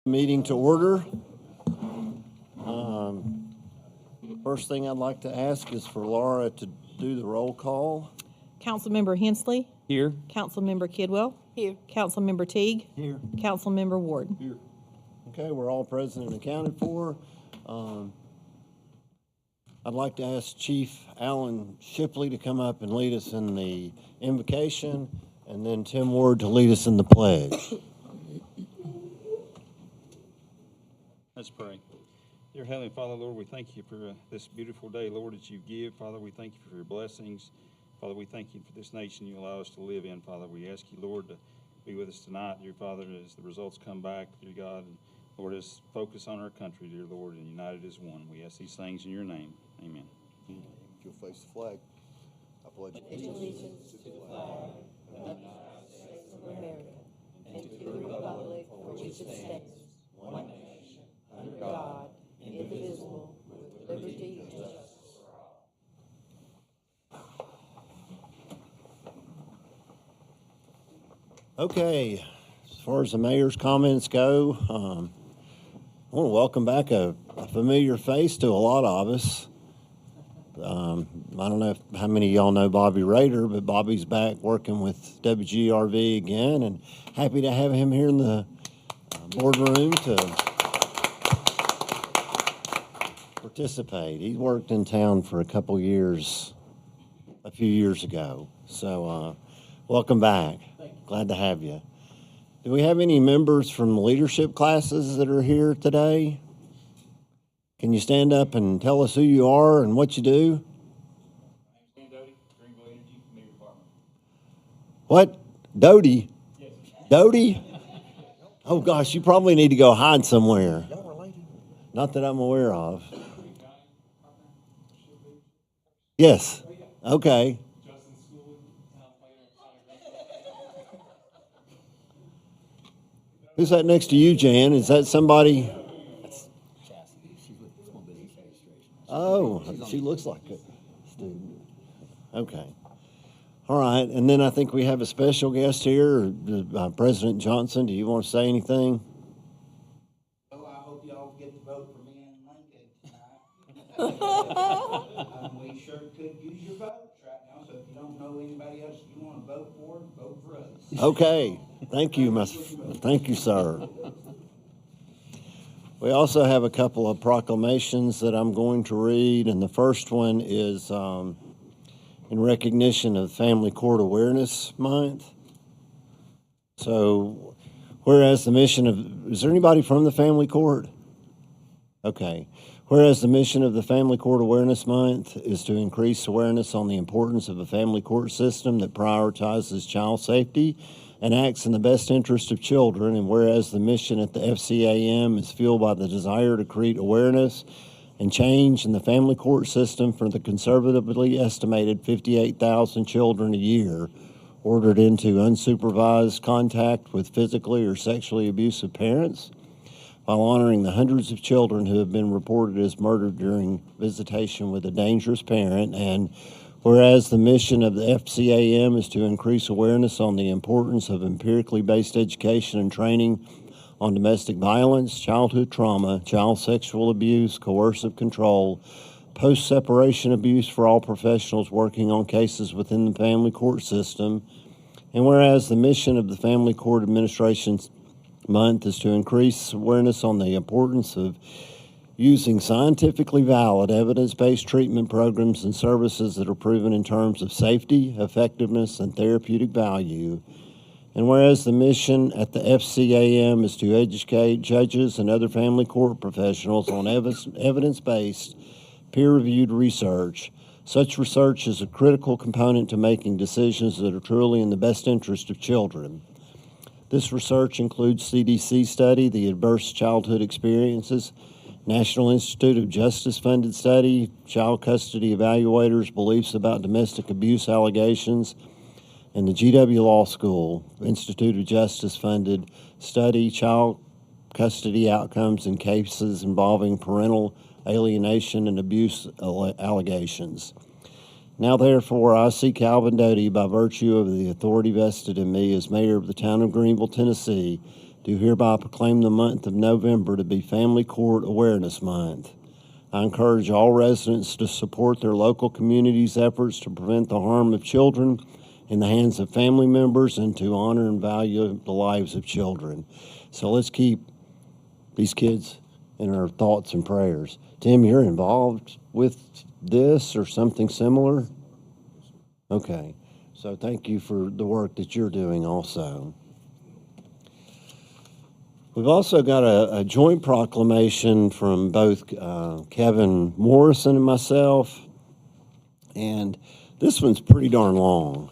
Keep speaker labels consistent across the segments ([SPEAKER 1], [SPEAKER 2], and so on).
[SPEAKER 1] Meeting to order. First thing I'd like to ask is for Laura to do the roll call.
[SPEAKER 2] Councilmember Hensley.
[SPEAKER 3] Here.
[SPEAKER 2] Councilmember Kidwell. Here. Councilmember Teague.
[SPEAKER 1] Here.
[SPEAKER 2] Councilmember Ward.
[SPEAKER 1] Here. Okay, we're all present and accounted for. I'd like to ask Chief Alan Shipley to come up and lead us in the invocation, and then Tim Ward to lead us in the pledge.
[SPEAKER 4] Let's pray. Dear Heavenly Father, Lord, we thank you for this beautiful day, Lord, that you give. Father, we thank you for your blessings. Father, we thank you for this nation you allow us to live in. Father, we ask you, Lord, to be with us tonight, dear Father, as the results come back, dear God. And Lord, as focus on our country, dear Lord, and united as one. We ask these things in your name. Amen.
[SPEAKER 5] If you'll face the flag, I pledge allegiance to the flag of the United States of America and to the republic for which it stands, one nation, under God, indivisible, with liberty and justice for all.
[SPEAKER 1] Okay, as far as the mayor's comments go, I want to welcome back a familiar face to a lot of us. I don't know how many of y'all know Bobby Rader, but Bobby's back working with WGRV again, and happy to have him here in the boardroom to participate. He worked in town for a couple years, a few years ago. So welcome back. Glad to have you. Do we have any members from the leadership classes that are here today? Can you stand up and tell us who you are and what you do?
[SPEAKER 6] My name's Dan Doty, Greenville Energy, Meter Department.
[SPEAKER 1] What? Doty?
[SPEAKER 6] Yes.
[SPEAKER 1] Doty? Oh gosh, you probably need to go hide somewhere. Not that I'm aware of. Yes. Okay.
[SPEAKER 6] Justin School, town planner.
[SPEAKER 1] Who's that next to you, Jan? Is that somebody? Oh, she looks like a student. Okay. All right, and then I think we have a special guest here, President Johnson. Do you want to say anything?
[SPEAKER 7] Oh, I hope y'all get to vote for me and Lincoln tonight. We sure could use your votes right now, so if you don't know anybody else you want to vote for us.
[SPEAKER 1] Okay, thank you, thank you, sir. We also have a couple of proclamations that I'm going to read, and the first one is in recognition of Family Court Awareness Month. So, whereas the mission of, is there anybody from the Family Court? Okay. Whereas the mission of the Family Court Awareness Month is to increase awareness on the importance of a family court system that prioritizes child safety and acts in the best interest of children, and whereas the mission at the FCAM is fueled by the desire to create awareness and change in the family court system for the conservatively estimated 58,000 children a year ordered into unsupervised contact with physically or sexually abusive parents, while honoring the hundreds of children who have been reported as murdered during visitation with a dangerous parent. And whereas the mission of the FCAM is to increase awareness on the importance of empirically based education and training on domestic violence, childhood trauma, child sexual abuse, coercive control, post-separation abuse for all professionals working on cases within the family court system. And whereas the mission of the Family Court Administration Month is to increase awareness on the importance of using scientifically valid, evidence-based treatment programs and services that are proven in terms of safety, effectiveness, and therapeutic value. And whereas the mission at the FCAM is to educate judges and other family court professionals on evidence-based, peer-reviewed research, such research is a critical component to making decisions that are truly in the best interest of children. This research includes CDC study, the Adverse Childhood Experiences, National Institute of Justice funded study, Child Custody Evaluators' beliefs about domestic abuse allegations, and the GW Law School Institute of Justice funded study, Child Custody Outcomes in Cases Involving Parental Alienation and Abuse Allegations. Now therefore I see Calvin Doty, by virtue of the authority vested in me as mayor of the town of Greenville, Tennessee, do hereby proclaim the month of November to be Family Court Awareness Month. I encourage all residents to support their local community's efforts to prevent the harm of children in the hands of family members and to honor and value the lives of children. So let's keep these kids in our thoughts and prayers. Tim, you're involved with this or something similar? Okay, so thank you for the work that you're doing also. We've also got a joint proclamation from both Kevin Morrison and myself, and this one's pretty darn long.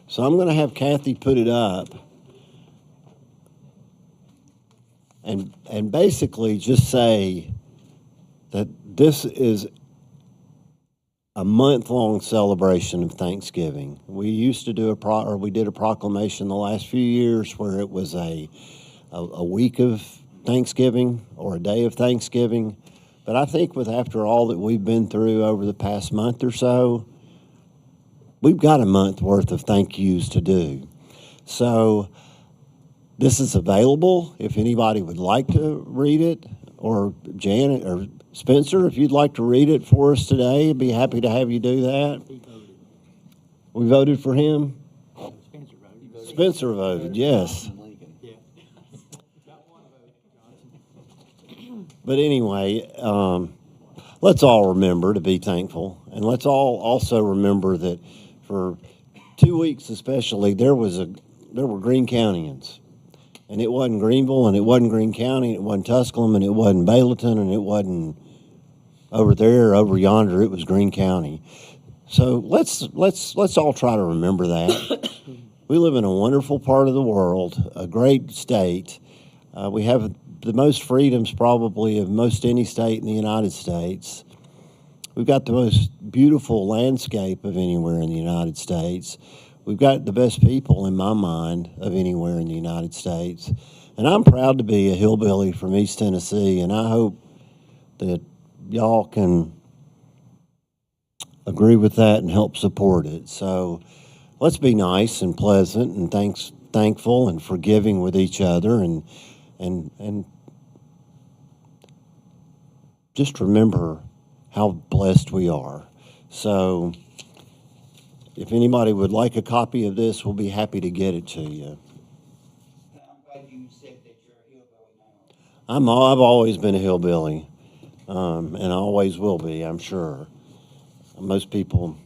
[SPEAKER 1] So I'm going to have Kathy put it up and basically just say that this is a month-long celebration of Thanksgiving. We used to do we did a proclamation the last few years where it was a week of Thanksgiving or a day of Thanksgiving. But I think after all that we've been through over the past month or so, we've got a month worth of thank yous to do. So this is available if anybody would like to read it, or Janet or Spencer, if you'd like to read it for us today, I'd be happy to have you do that. We voted for him? Spencer voted, yes. But anyway, let's all remember to be thankful, and let's all also remember that for 2 weeks especially, there were Greene Countyans, and it wasn't Greenville, and it wasn't Greene County, it wasn't Tusculum, and it wasn't Bayleton, and it wasn't over there, over yonder. It was Greene County. So let's all try to remember that. We live in a wonderful part of the world, a great state. We have the most freedoms probably of most any state in the United States. We've got the most beautiful landscape of anywhere in the United States. We've got the best people, in my mind, of anywhere in the United States. And I'm proud to be a hillbilly from East Tennessee, and I hope that y'all can agree with that and help support it. So let's be nice and pleasant and thankful and forgiving with each other, and just remember how blessed we are. So if anybody would like a copy of this, we'll be happy to get it to you.
[SPEAKER 7] I'm glad you said that you're a hillbilly now.
[SPEAKER 1] I've always been a hillbilly, and I always will be, I'm sure. Most people,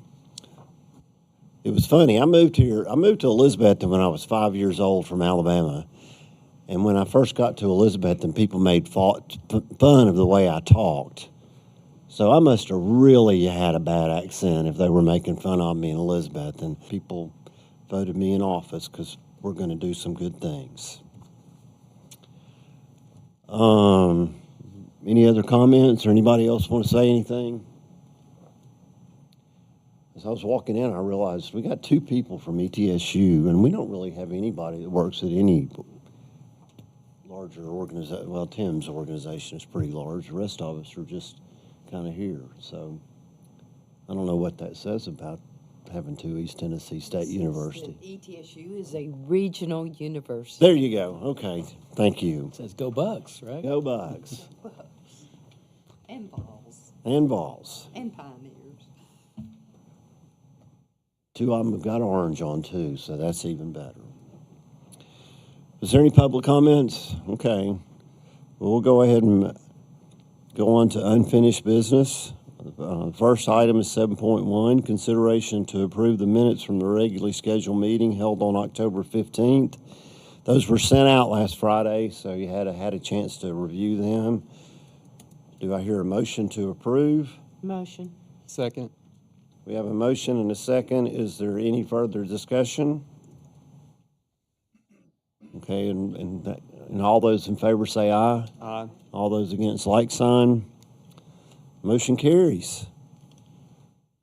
[SPEAKER 1] it was funny. I moved to Elizabethton when I was 5 years old from Alabama. And when I first got to Elizabethton, people made fun of the way I talked. So I must have really had a bad accent if they were making fun of me in Elizabethton. People voted me in office because we're going to do some good things. Any other comments or anybody else want to say anything? As I was walking in, I realized we got 2 people from ETSU, and we don't really have anybody that works at any larger organization. Well, Tim's organization is pretty large. The rest of us are just kind of here. So I don't know what that says about having 2 East Tennessee State University.
[SPEAKER 3] ETSU is a regional university.
[SPEAKER 1] There you go. Okay. Thank you.
[SPEAKER 8] It says go Bucks, right?
[SPEAKER 1] Go Bucks.
[SPEAKER 3] And balls.
[SPEAKER 1] And balls.
[SPEAKER 3] And pioneers.
[SPEAKER 1] 2 of them have got orange on too, so that's even better. Is there any public comments? Okay. Well, we'll go ahead and go on to unfinished business. First item is 7.1, consideration to approve the minutes from the regularly scheduled meeting held on October 15th. Those were sent out last Friday, so you had a chance to review them. Do I hear a motion to approve?
[SPEAKER 3] Motion.
[SPEAKER 8] Second.
[SPEAKER 1] We have a motion and a second. Is there any further discussion? Okay, and all those in favor say aye.
[SPEAKER 8] Aye.
[SPEAKER 1] All those against, like sign. Motion carries.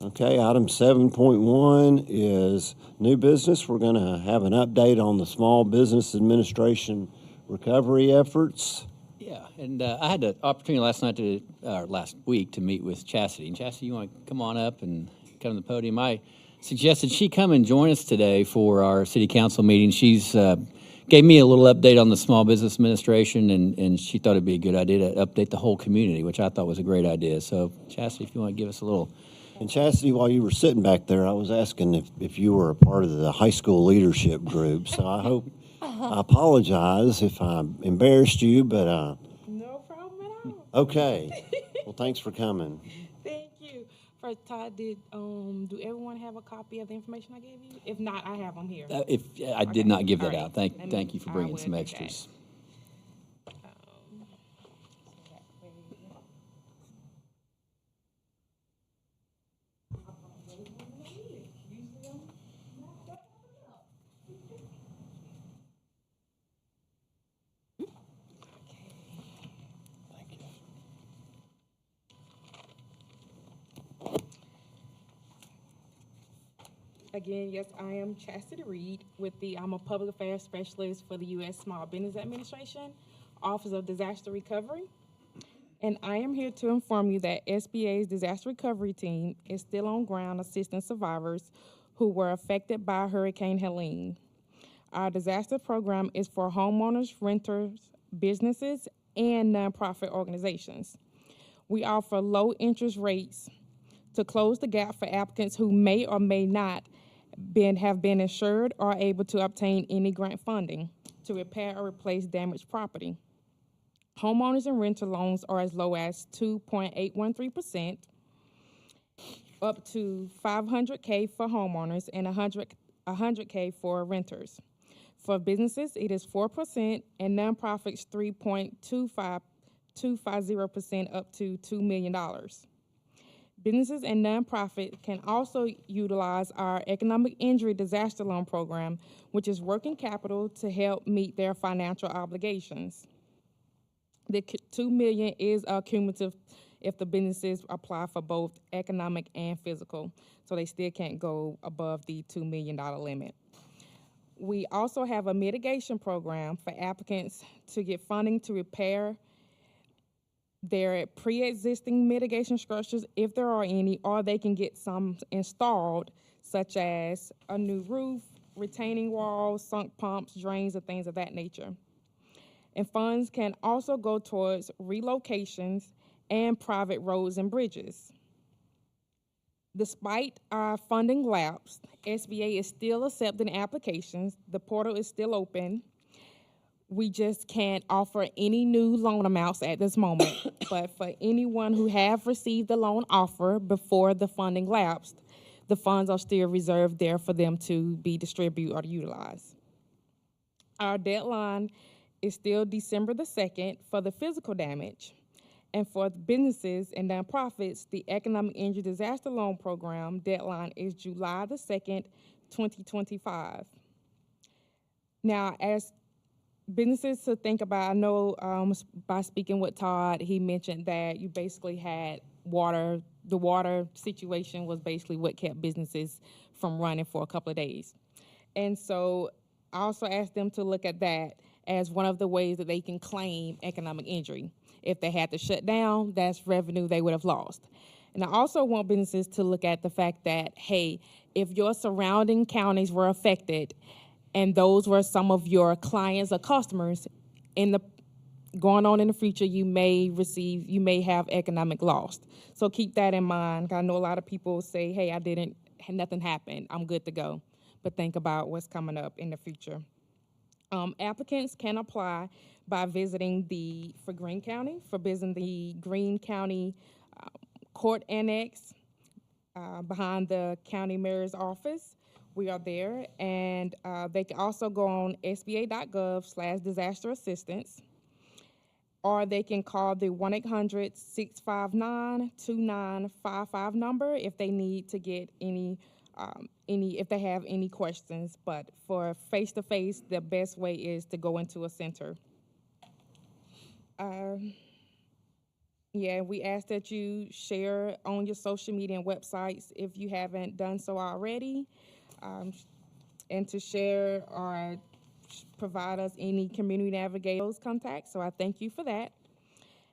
[SPEAKER 1] Okay, item 7.1 is new business. We're going to have an update on the Small Business Administration recovery efforts.
[SPEAKER 8] Yeah, and I had the opportunity last week to meet with Chastity. And Chastity, you want to come on up and come to the podium? I suggested she come and join us today for our city council meeting. She's gave me a little update on the Small Business Administration, and she thought it'd be a good idea to update the whole community, which I thought was a great idea. So, Chastity, if you want to give us a little.
[SPEAKER 1] And Chastity, while you were sitting back there, I was asking if you were a part of the high school leadership group. So I apologize if I embarrassed you, but
[SPEAKER 9] No problem at all.
[SPEAKER 1] okay. Well, thanks for coming.
[SPEAKER 9] Thank you. First, Todd, do everyone have a copy of the information I gave you? If not, I have them here.
[SPEAKER 8] If I did not give that
[SPEAKER 9] All right.
[SPEAKER 8] out,
[SPEAKER 9] Let me-
[SPEAKER 8] thank you for
[SPEAKER 9] I
[SPEAKER 8] bringing
[SPEAKER 9] will
[SPEAKER 8] some
[SPEAKER 9] do that.
[SPEAKER 8] extras.
[SPEAKER 9] Again, yes, I am Chastity Reed I'm a public affairs specialist for the U.S. Small Business Administration, Office of Disaster Recovery. And I am here to inform you that SBA's disaster recovery team is still on ground assisting survivors who were affected by Hurricane Helene. Our disaster program is for homeowners, renters, businesses, and nonprofit organizations. We offer low interest rates to close the gap for applicants who may or may not have been insured or able to obtain any grant funding to repair or replace damaged property. Homeowners and renter loans are as low as 2.813%, up to $500K for homeowners and $100K for renters. For businesses, it is 4%, and nonprofits 3.250% up to $2 million. Businesses and nonprofits can also utilize our Economic Injury Disaster Loan Program, which is working capital to help meet their financial obligations. The $2 million is cumulative if the businesses apply for both economic and physical, so they still can't go above the $2 million limit. We also have a mitigation program for applicants to get funding to repair their pre-existing mitigation structures, if there are any, or they can get some installed, such as a new roof, retaining walls, sunk pumps, drains, and things of that nature. And funds can also go towards relocations and private roads and bridges. Despite our funding lapse, SBA is still accepting applications. The portal is still open. We just can't offer any new loan amounts at this moment. But for anyone who have received the loan offer before the funding lapsed, the funds are still reserved there for them to be distributed or utilized. Our deadline is still December the 2nd for the physical damage. And for businesses and nonprofits, the Economic Injury Disaster Loan Program deadline is July the 2nd, 2025. Now, as businesses to think about, I know by speaking with Todd, he mentioned that you basically had water. The water situation was basically what kept businesses from running for a couple of days. And so I also asked them to look at that as one of the ways that they can claim economic injury. If they had to shut down, that's revenue they would have lost. And I also want businesses to look at the fact that, hey, if your surrounding counties were affected and those were some of your clients or customers, going on in the future, you may have economic loss. So keep that in mind. I know a lot of people say, hey, nothing happened, I'm good to go. But think about what's coming up in the future. Applicants can apply by visiting the Greene County Court Annex behind the county mayor's office. We are there, and they can also go on sba.gov/disaster assistance, or they can call the 1-800-659-2955 number if they need to get if they have any questions. But for face-to-face, the best way is to go into a center. We ask that you share on your social media and websites if you haven't done so already, and to share or provide us any community navigators contacts. So I thank you for that.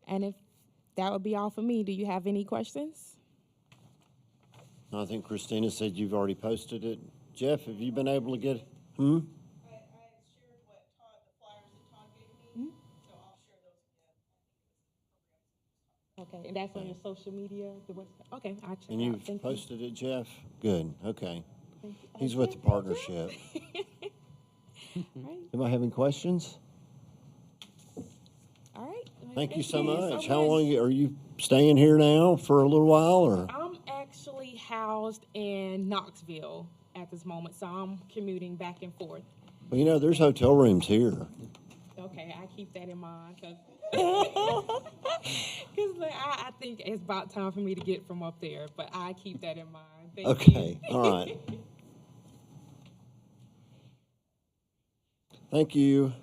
[SPEAKER 9] And if that would be all for me, do you have any questions?
[SPEAKER 1] I think Christina said you've already posted it. Jeff, have you been able to get?
[SPEAKER 10] I shared what Todd
[SPEAKER 9] Okay, and that's on your social media, the website? Okay, I'll check
[SPEAKER 1] And
[SPEAKER 9] it out.
[SPEAKER 1] you've
[SPEAKER 9] Thank you.
[SPEAKER 1] posted it, Jeff? Good, okay.
[SPEAKER 9] Thank you.
[SPEAKER 1] He's with the partnership.
[SPEAKER 9] Right.
[SPEAKER 1] Anybody have any questions?
[SPEAKER 9] All right.
[SPEAKER 1] Thank you so much. How long, are you staying here now for a little while, or?
[SPEAKER 9] I'm actually housed in Knoxville at this moment, so I'm commuting back and forth.
[SPEAKER 1] Well, you know, there's hotel rooms here.
[SPEAKER 9] Okay, I keep that in mind because I think it's about time for me to get from up there, but I keep that in mind. Thank
[SPEAKER 1] Okay,
[SPEAKER 9] you.
[SPEAKER 1] all right. Thank you.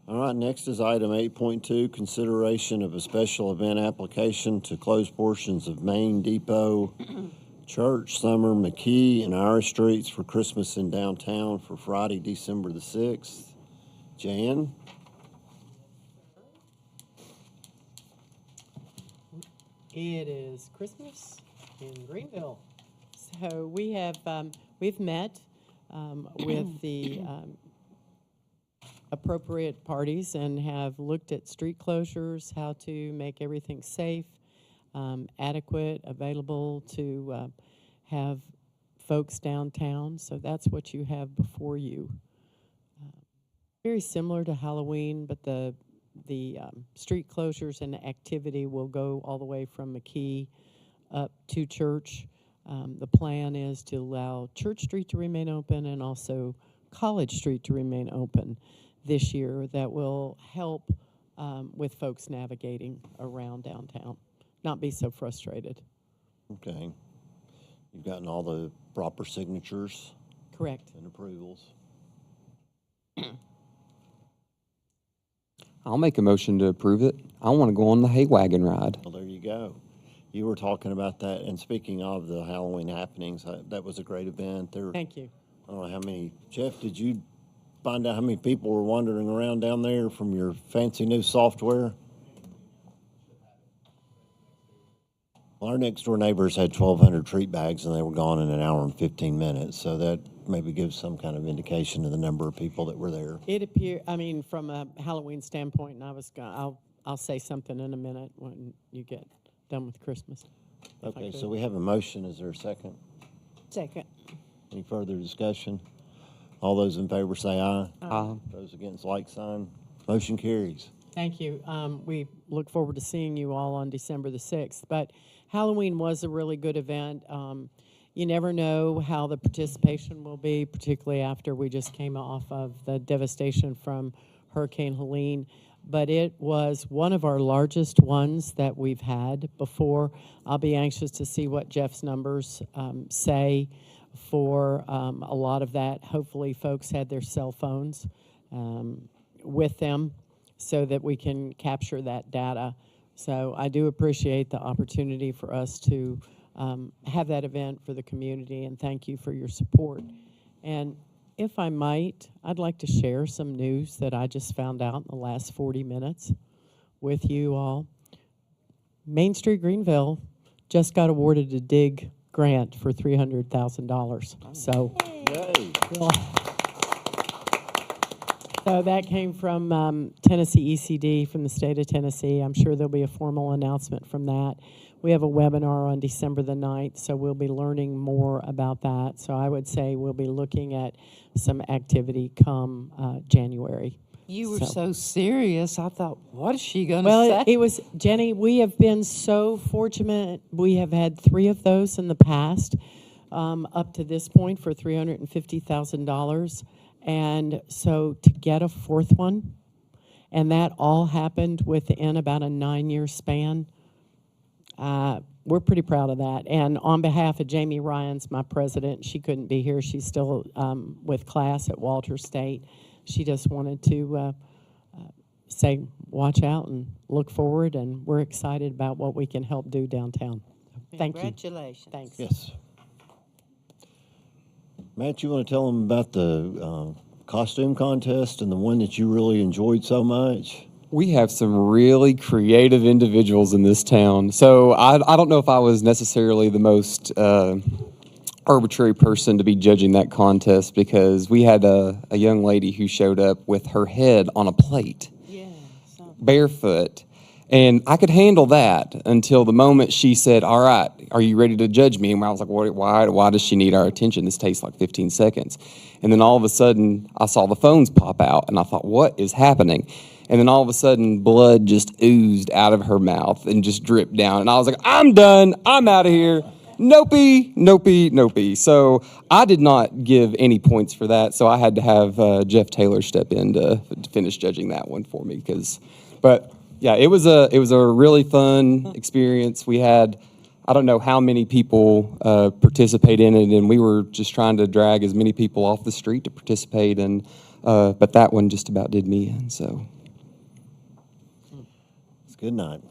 [SPEAKER 1] All right, next is item 8.2, consideration of a special event application to close portions of Main Depot, Church, Summer, McKee, and Irish Streets for Christmas in downtown for Friday, December the 6th. Jan?
[SPEAKER 10] It is Christmas in Greenville. So we have, we've met with the appropriate parties and have looked at street closures, how to make everything safe, adequate, available to have folks downtown. So that's what you have before you. Very similar to Halloween, but the street closures and activity will go all the way from McKee up to Church. The plan is to allow Church Street to remain open and also College Street to remain open this year. That will help with folks navigating around downtown, not be so frustrated.
[SPEAKER 1] Okay. You've gotten all the proper signatures
[SPEAKER 10] Correct.
[SPEAKER 1] and approvals.
[SPEAKER 11] I'll make a motion to approve it. I want to go on the hay wagon ride.
[SPEAKER 1] Well, there you go. You were talking about that, and speaking of the Halloween happenings, that was a great event.
[SPEAKER 10] Thank you.
[SPEAKER 1] I don't know how many. Jeff, did you find out how many people were wandering around down there from your fancy new software? Well, our next door neighbors had 1,200 treat bags, and they were gone in an hour and 15 minutes. So that maybe gives some kind of indication of the number of people that were there.
[SPEAKER 10] It appear, I mean, from a Halloween standpoint, and I'll say something in a minute when you get done with Christmas. if I
[SPEAKER 1] Okay,
[SPEAKER 10] could.
[SPEAKER 1] so we have a motion. Is there a second?
[SPEAKER 10] Second.
[SPEAKER 1] Any further discussion? All those in favor say aye.
[SPEAKER 11] Aye.
[SPEAKER 1] Those against, like sign. Motion carries.
[SPEAKER 10] Thank you. We look forward to seeing you all on December the 6th. But Halloween was a really good event. You never know how the participation will be, particularly after we just came off of the devastation from Hurricane Helene. But it was one of our largest ones that we've had before. I'll be anxious to see what Jeff's numbers say for a lot of that. Hopefully folks had their cell phones with them so that we can capture that data. So I do appreciate the opportunity for us to have that event for the community, and thank you for your support. And if I might, I'd like to share some news that I just found out in the last 40 minutes with you all. Main Street Greenville just got awarded a DIG grant for $300,000. So, so that came from Tennessee ECD, from the state of Tennessee. I'm sure there'll be a formal announcement from that. We have a webinar on December the 9th, so we'll be learning more about that. So I would say we'll be looking at some activity come January.
[SPEAKER 3] You were so serious. I thought, what is she going to
[SPEAKER 10] Well,
[SPEAKER 3] say?
[SPEAKER 10] it was, Jenny, we have been so fortunate. We have had 3 of those in the past up to this point for $350,000. And so to get a 4th one, and that all happened within about a 9-year span, we're pretty proud of that. And on behalf of Jamie Ryans, my president, she couldn't be here. She's still with class at Walter State. She just wanted to say, watch out and look forward, and we're excited about what we can help do downtown. Thank you.
[SPEAKER 3] Congratulations.
[SPEAKER 10] Thanks.
[SPEAKER 1] Yes. Matt, you want to tell them about the costume contest and the one that you really enjoyed so much?
[SPEAKER 11] We have some really creative individuals in this town. So I don't know if I was necessarily the most arbitrary person to be judging that contest, because we had a young lady who showed up with her head on a plate.
[SPEAKER 3] Yeah, something.
[SPEAKER 11] barefoot. And I could handle that until the moment she said, "All right, are you ready to judge me?" And I was like, why does she need our attention? This takes like 15 seconds. And then all of a sudden, I saw the phones pop out, and I thought, what is happening? And then all of a sudden, blood just oozed out of her mouth and just dripped down. And I was like, I'm done. I'm out of here. Nopey, nopey, nopey. So I did not give any points for that. So I had to have Jeff Taylor step in to finish judging that one for me. But yeah, it was a really fun experience. We had, I don't know how many people participate in it, and we were just trying to drag as many people off the street to participate. And but that one just about did me in. So
[SPEAKER 1] It's a good night.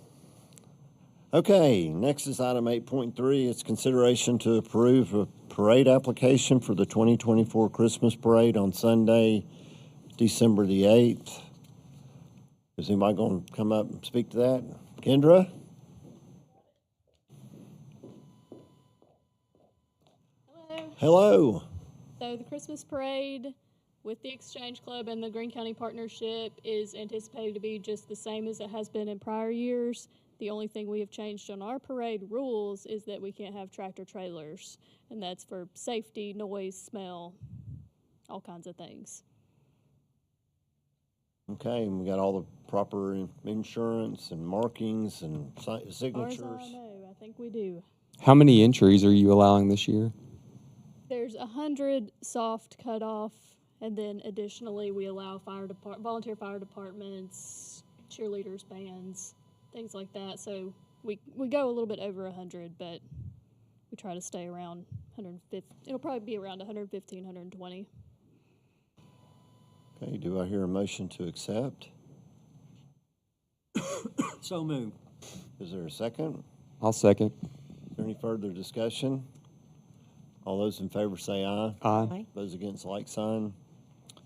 [SPEAKER 1] Okay, next is item 8.3. It's consideration to approve a parade application for the 2024 Christmas Parade on Sunday, December the 8th. Is anybody going to come up and speak to that? Kendra?
[SPEAKER 12] Hello.
[SPEAKER 1] Hello.
[SPEAKER 12] So the Christmas parade with the Exchange Club and the Greene County Partnership is anticipated to be just the same as it has been in prior years. The only thing we have changed on our parade rules is that we can't have tractor trailers, and that's for safety, noise, smell, all kinds of things.
[SPEAKER 1] Okay, and we got all the proper insurance and markings and signatures.
[SPEAKER 12] As far as I know, I think we do.
[SPEAKER 11] how many entries are you allowing this year?
[SPEAKER 12] There's 100 soft cutoff, and then additionally we allow volunteer fire departments, cheerleaders, bands, things like that. So we go a little bit over 100, but we try to stay around 150. It'll probably be around 115, 120.
[SPEAKER 1] Okay, do I hear a motion to accept?
[SPEAKER 13] So moved.
[SPEAKER 1] Is there a second?
[SPEAKER 11] I'll second.
[SPEAKER 1] Is there any further discussion? All those in favor say aye.
[SPEAKER 11] Aye.
[SPEAKER 1] Those against, like sign.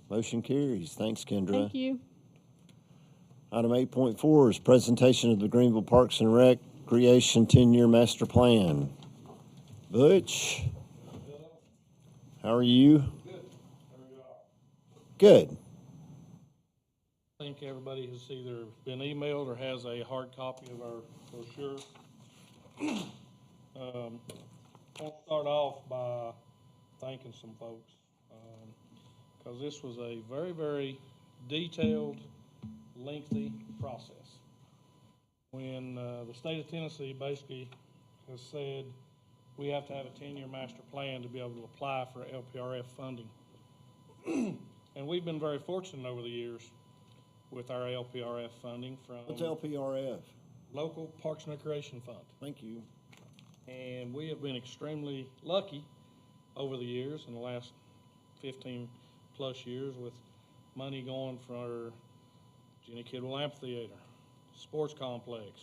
[SPEAKER 1] Motion carries. Thanks, Kendra.
[SPEAKER 12] Thank you.
[SPEAKER 1] Item 8.4 is presentation of the Greenville Parks and Recreation 10-year master plan. Butch? How are you? Good.
[SPEAKER 14] I think everybody has either been emailed or has a hard copy of our brochure. I'll start off by thanking some folks, because this was a very, very detailed, lengthy process. When the state of Tennessee basically has said we have to have a 10-year master plan to be able to apply for LPRF funding. And we've been very fortunate over the years with our LPRF funding from
[SPEAKER 1] What's LPRF?
[SPEAKER 14] Local Parks and Recreation Fund.
[SPEAKER 1] Thank you.
[SPEAKER 14] And we have been extremely lucky over the years, in the last 15 plus years, with money going for our Jenny Kidwell Amphitheater, Sports Complex,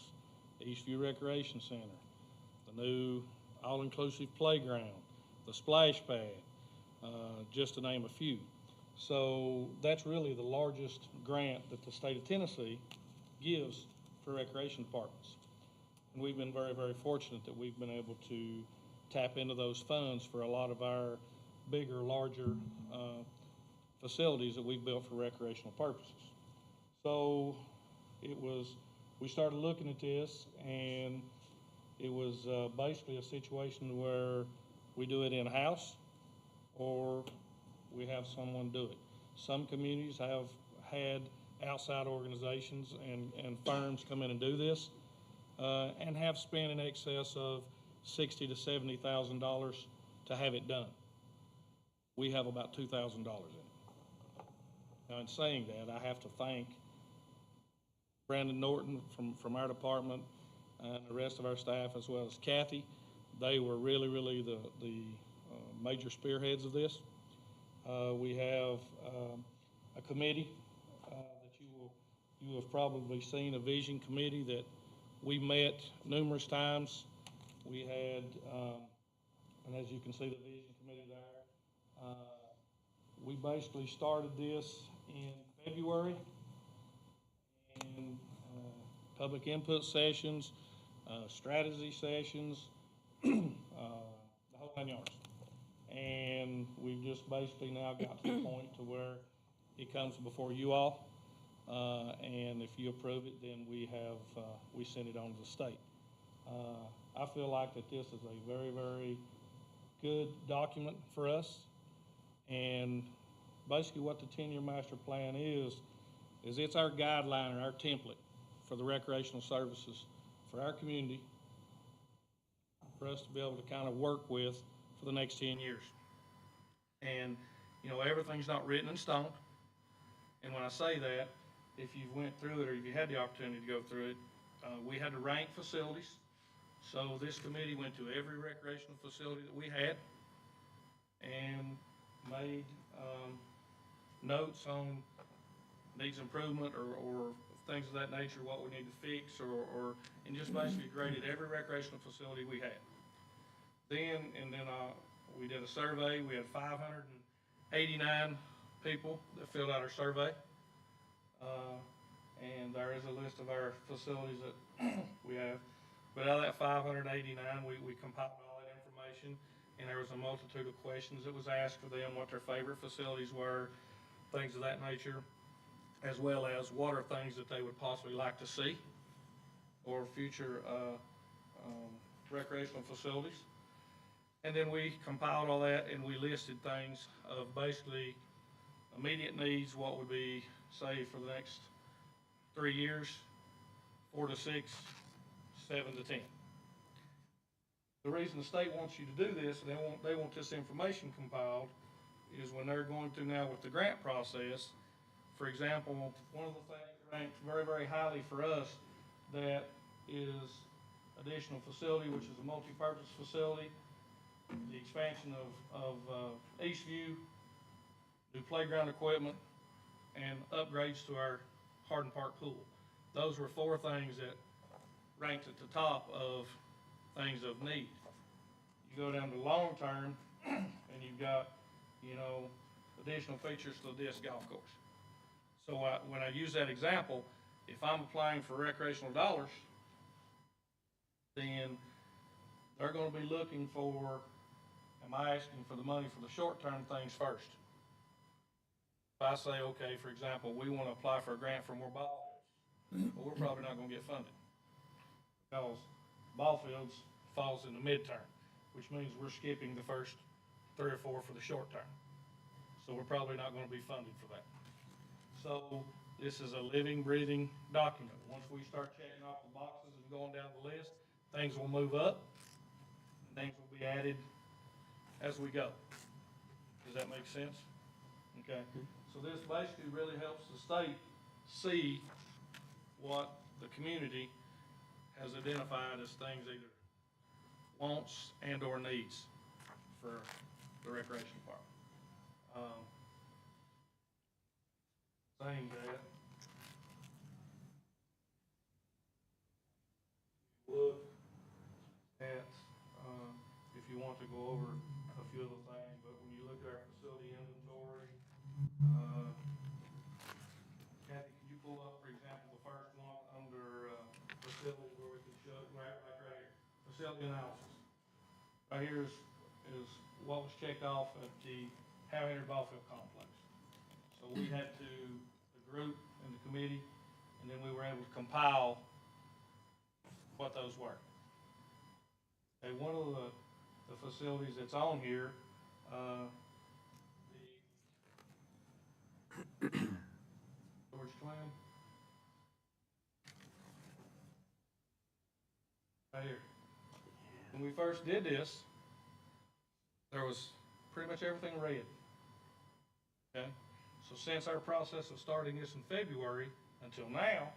[SPEAKER 14] Eastview Recreation Center, the new all-inclusive playground, the splash pad, just to name a few. So that's really the largest grant that the state of Tennessee gives for recreation departments. And we've been very, very fortunate that we've been able to tap into those funds for a lot of our bigger, larger facilities that we've built for recreational purposes. So we started looking at this, and it was basically a situation where we do it in-house or we have someone do it. Some communities have had outside organizations and firms come in and do this, and have spent in excess of $60,000 to $70,000 to have it done. We have about $2,000 in it. Now, in saying that, I have to thank Brandon Norton from our department and the rest of our staff, as well as Kathy. They were really, really the major spearheads of this. We have a committee that you have probably seen, a vision committee that we met numerous times. We had, and as you can see the vision committee there, we basically started this in February, and public input sessions, strategy sessions, the whole 9 yards. And we've just basically now got to the point to where it comes before you all. And if you approve it, then we send it on to the state. I feel like that this is a very, very good document for us. And basically what the 10-year master plan is it's our guideline or our template for the recreational services for our community, for us to be able to kind of work with for the next 10 years. And, you know, everything's not written in stone. And when I say that, if you went through it or if you had the opportunity to go through it, we had to rank facilities. So this committee went to every recreational facility that we had and made notes on needs improvement or things of that nature, what we need to fix, and just basically graded every recreational facility we had. Then we did a survey. We had 589 people that filled out our survey. And there is a list of our facilities that we have. But out of that 589, we compiled all that information, and there was a multitude of questions that was asked for them, what their favorite facilities were, things of that nature, as well as what are things that they would possibly like to see or future recreational facilities. And then we compiled all that and we listed things of basically immediate needs, what would be, say, for the next 3 years, 4 to 6, 7 to 10. The reason the state wants you to do this, and they want this information compiled, is when they're going through now with the grant process. For example, one of the things ranked very, very highly for us that is additional facility, which is a multi-purpose facility, the expansion of Eastview, new playground equipment, and upgrades to our Hardin Park pool. Those were 4 things that ranked at the top of things of need. You go down to long term, and you've got, you know, additional features to the disc golf course. So when I use that example, if I'm applying for recreational dollars, then they're going to be looking for, am I asking for the money for the short-term things first? If I say, okay, for example, we want to apply for a grant for more ball fields, well, we're probably not going to get funded because ball fields falls in the midterm, which means we're skipping the first 3 or 4 for the short term. So we're probably not going to be funded for that. So this is a living, breathing document. Once we start checking off the boxes and going down the list, things will move up and things will be added as we go. Does that make sense? Okay. So this basically really helps the state see what the community has identified as things either wants and or needs for the recreation part. Saying that, look at, if you want to go over a few of the things, but when you look at our facility inventory, Kathy, could you pull up, for example, the first one under facilities where we can show, right here, facility analysis. Right here is what was checked off at the Howe Henry Ball Field Complex. So we had to, the group and the committee, and then we were able to compile what those were. Okay, one of the facilities that's on here, the George Clan. Right here. When we first did this, there was pretty much everything red. Okay? So since our process of starting this in February until now,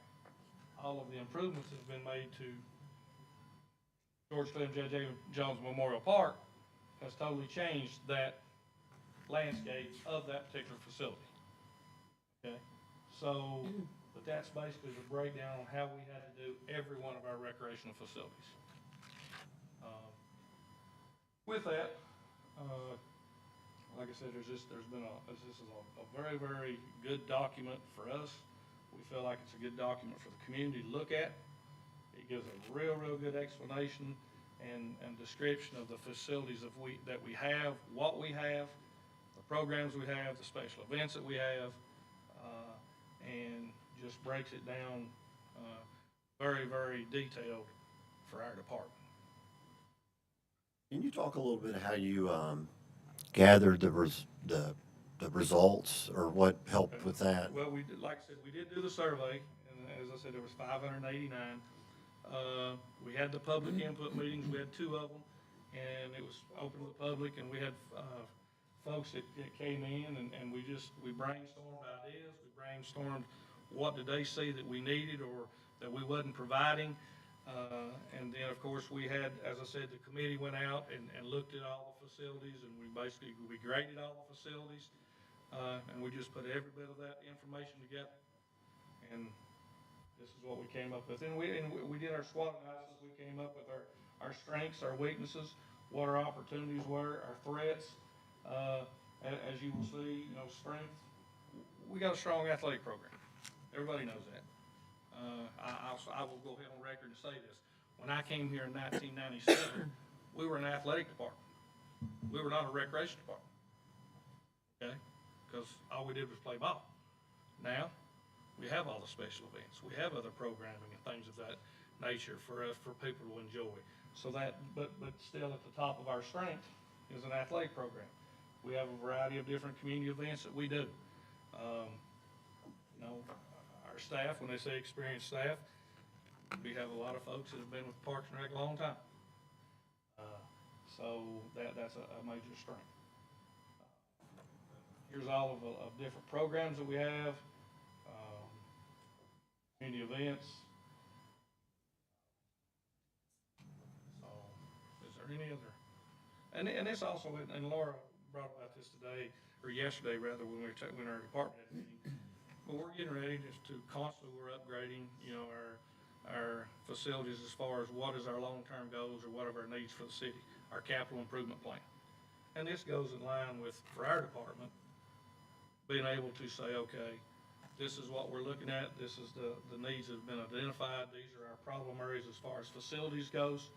[SPEAKER 14] all of the improvements have been made to George Clem J.J. Jones Memorial Park has totally changed that landscape of that particular facility. Okay? So, but that's basically the breakdown on how we had to do every one of our recreational facilities. With that, like I said, this is a very, very good document for us. We feel like it's a good document for the community to look at. It gives a real good explanation and description of the facilities that we have, what we have, the programs we have, the special events that we have, and just breaks it down, very, very detailed for our department.
[SPEAKER 1] Can you talk a little bit how you gathered the results, or what helped with that?
[SPEAKER 14] Well, we did, like I said, we did do the survey, and as I said, there was 589. We had the public input meetings, we had 2 of them, and it was open to the public, and we had folks that came in, and we brainstormed ideas, we brainstormed what did they see that we needed or that we wasn't providing. And then, of course, we had, as I said, the committee went out and looked at all the facilities, and we graded all the facilities, and we just put every bit of that information together. And this is what we came up with. And we did our SWOT analysis. We came up with our strengths, our weaknesses, what our opportunities were, our threats. As you will see, strength. We got a strong athletic program. Everybody knows that. I will go ahead on record and say this. When I came here in 1997, we were an athletic department. We were not a recreation department. Okay? Because all we did was play ball. Now, we have all the special events. We have other programming and things of that nature for people to enjoy. So that, but still at the top of our strength is an athletic program. We have a variety of different community events that we do. Our staff, when they say experienced staff, we have a lot of folks that have been with Parks and Rec a long time. So that's a major strength. Here's all of different programs that we have, community events. So, is there any other? And this also, and Laura brought about this today, or yesterday rather, when our department had a meeting. But we're getting ready to constantly, we're upgrading, our facilities as far as what is our long-term goals or what are our needs for the city, our capital improvement plan. And this goes in line with, for our department, being able to say, okay, this is what we're looking at, this is the needs that have been identified, these are our problem areas as far as facilities goes.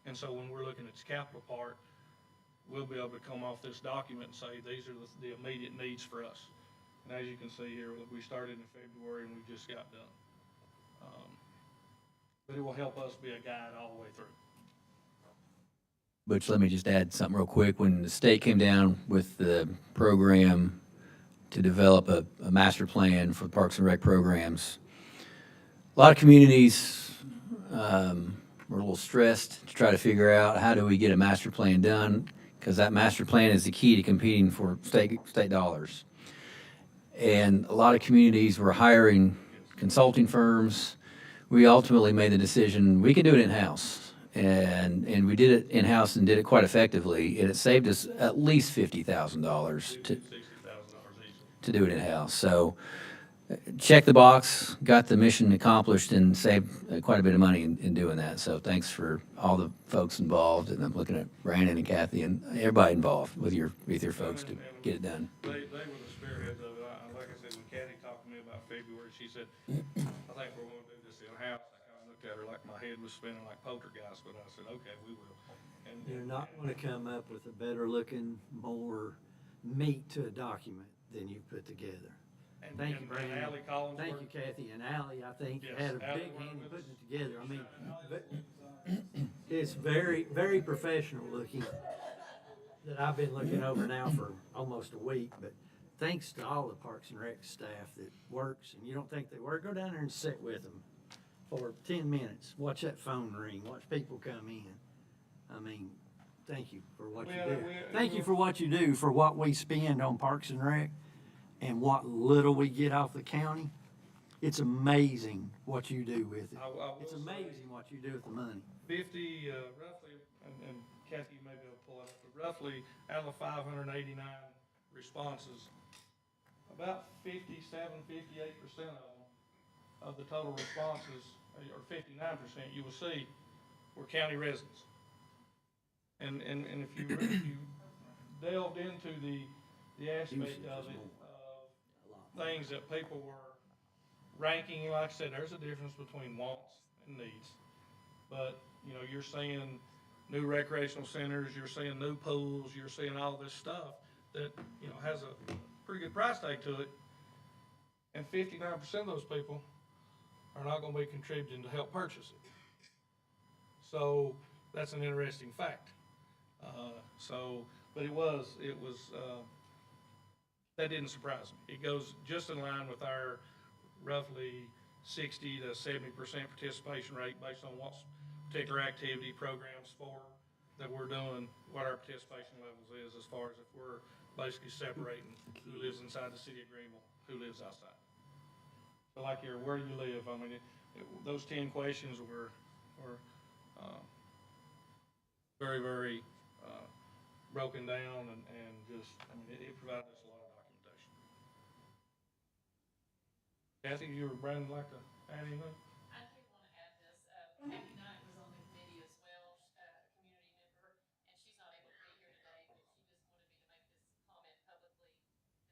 [SPEAKER 14] And so when we're looking at the capital part, we'll be able to come off this document and say, these are the immediate needs for us. And as you can see here, we started in February and we just got done. But it will help us be a guide all the way through.
[SPEAKER 8] Butch, let me just add something real quick. When the state came down with the program to develop a master plan for Parks and Rec programs, a lot of communities were a little stressed to try to figure out how do we get a master plan done, because that master plan is the key to competing for state dollars. And a lot of communities were hiring consulting firms. We ultimately made the decision we can do it in-house. And we did it in-house and did it quite effectively. And it saved us at least $50,000 to do it in-house. So check the box, got the mission accomplished, and saved quite a bit of money in doing that. So thanks for all the folks involved. And I'm looking at Brandon and Kathy and everybody involved with your folks to get it done.
[SPEAKER 14] They were the spearheads of it. Like I said, when Kathy talked to me about February, she said, I think we're going to do this in-house. I looked at her like my head was spinning like poltergeist, but I said, okay, we will. And
[SPEAKER 13] You're not going to come up with a better looking, more meat to a document than you put together. Thank you, Brandon.
[SPEAKER 14] Allie Collins.
[SPEAKER 13] Thank you, Kathy. And Allie, I think, had a big hand in putting it together. I mean, it's very, very professional looking that I've been looking over now for almost a week. But thanks to all the Parks and Rec staff that works, and you don't think they work, go down there and sit with them for 10 minutes. Watch that phone ring. Watch people come in. I mean, thank you for what you do. Thank you for what you do, for what we spend on Parks and Rec and what little we get off the county. It's amazing what you do with it. It's amazing what you do with the money.
[SPEAKER 14] 50, roughly, and Kathy, you may be able to pull it up, but roughly out of the 589 responses, about 57, 58% of the total responses, or 59%, you will see, were county residents. And if you delved into the aspect of it, things that people were ranking, like I said, there's a difference between wants and needs. But, you're seeing new recreational centers, you're seeing new pools, you're seeing all this stuff that, has a pretty good price tag to it. and 59% of those people are not gonna be contributing to help purchase it. So that's an interesting fact. But it was, that didn't surprise me. It goes just in line with our roughly 60 to 70% participation rate based on what particular activity programs for that we're doing, what our participation levels is as far as if we're basically separating who lives inside the city of Greenville, who lives outside. So like here, where do you live? I mean, those 10 questions were very, very broken down and just, I mean, it provided us a lot of documentation. Kathy, you or Brandon like to add anything?
[SPEAKER 3] I do want to add this. Kathy Knight was on the committee as well, a community member, and she's not able to be here today, but she just wanted me to make this comment publicly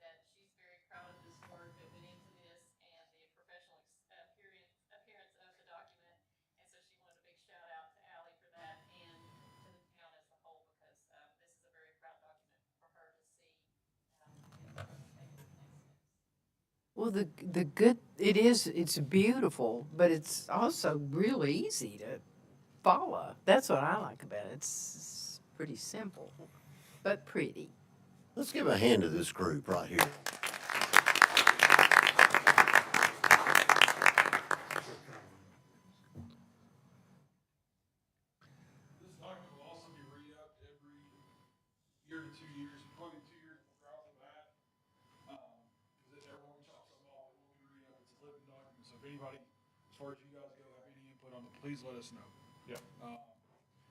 [SPEAKER 3] that she's very proud of this work that went into this and the professional appearance of the document. And so she wanted a big shout out to Allie for that and to the town as a whole because this is a very proud document for her to see and for us to take it to the next step.
[SPEAKER 15] Well, the good, it's beautiful, but it's also really easy to follow. That's what I like about it. It's pretty simple, but pretty.
[SPEAKER 1] Let's give a hand to this group right here.
[SPEAKER 6] This document will also be re-upped every year to 2 years, probably 2 years right off the bat. Because everyone chops them all, it will be re-upped. It's a living document, so if anybody, as far as you guys go, have any input on it, please let us know.
[SPEAKER 14] Yeah.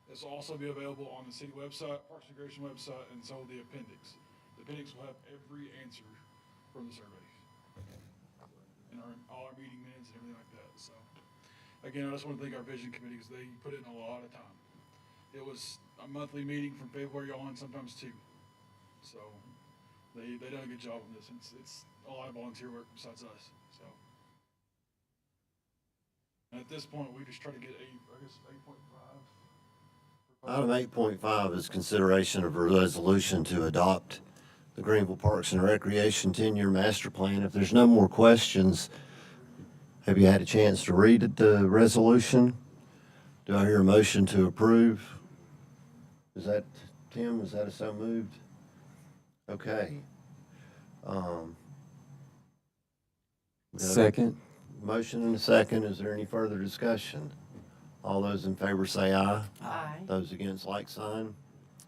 [SPEAKER 6] This will also be available on the city website, Parks and Recreation website, and so will the appendix. The appendix will have every answer from the surveys. And all our meeting minutes and everything like that, so. Again, I just want to thank our vision committee because they put in a lot of time. It was a monthly meeting from February on, sometimes 2. So they done a good job on this. It's a lot of volunteer work besides us, so. And at this point, we just try to get 8.5.
[SPEAKER 1] Item 8.5 is consideration of a resolution to adopt the Greenville Parks and Recreation 10-year master plan. If there's no more questions, have you had a chance to read the resolution? Do I hear a motion to approve? Is that, Tim, is that a so moved? Okay. We got a
[SPEAKER 11] Second.
[SPEAKER 1] Motion and a second. Is there any further discussion? All those in favor say aye.
[SPEAKER 15] Aye.
[SPEAKER 1] Those against, like sign.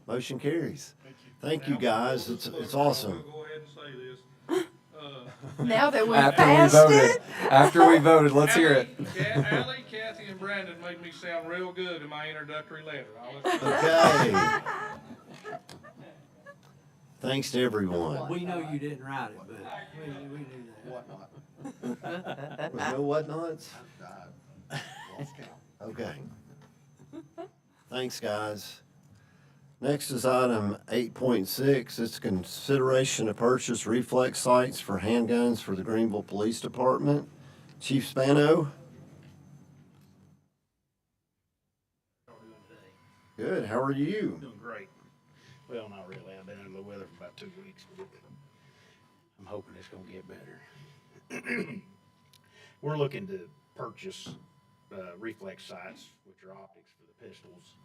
[SPEAKER 1] Motion carries. Thank you, guys. It's awesome.
[SPEAKER 14] We'll go ahead and say this.
[SPEAKER 15] Now that we've
[SPEAKER 11] After we
[SPEAKER 15] passed
[SPEAKER 11] voted,
[SPEAKER 15] it.
[SPEAKER 11] after we voted, let's hear it.
[SPEAKER 14] Allie, Kathy, and Brandon made me sound real good in my introductory letter.
[SPEAKER 1] Okay. Thanks to everyone.
[SPEAKER 13] We know you didn't write it, but we knew that.
[SPEAKER 1] Was no whatnots? Okay. Thanks, guys. Next is item 8.6. It's consideration to purchase reflex sights for handguns for the Greenville Police Department. Chief Spano? Good. How are you?
[SPEAKER 16] Doing great. Well, not really. I've been under the weather for about 2 weeks. But I'm hoping it's going to get better. We're looking to purchase reflex sights, which are optics for the pistols,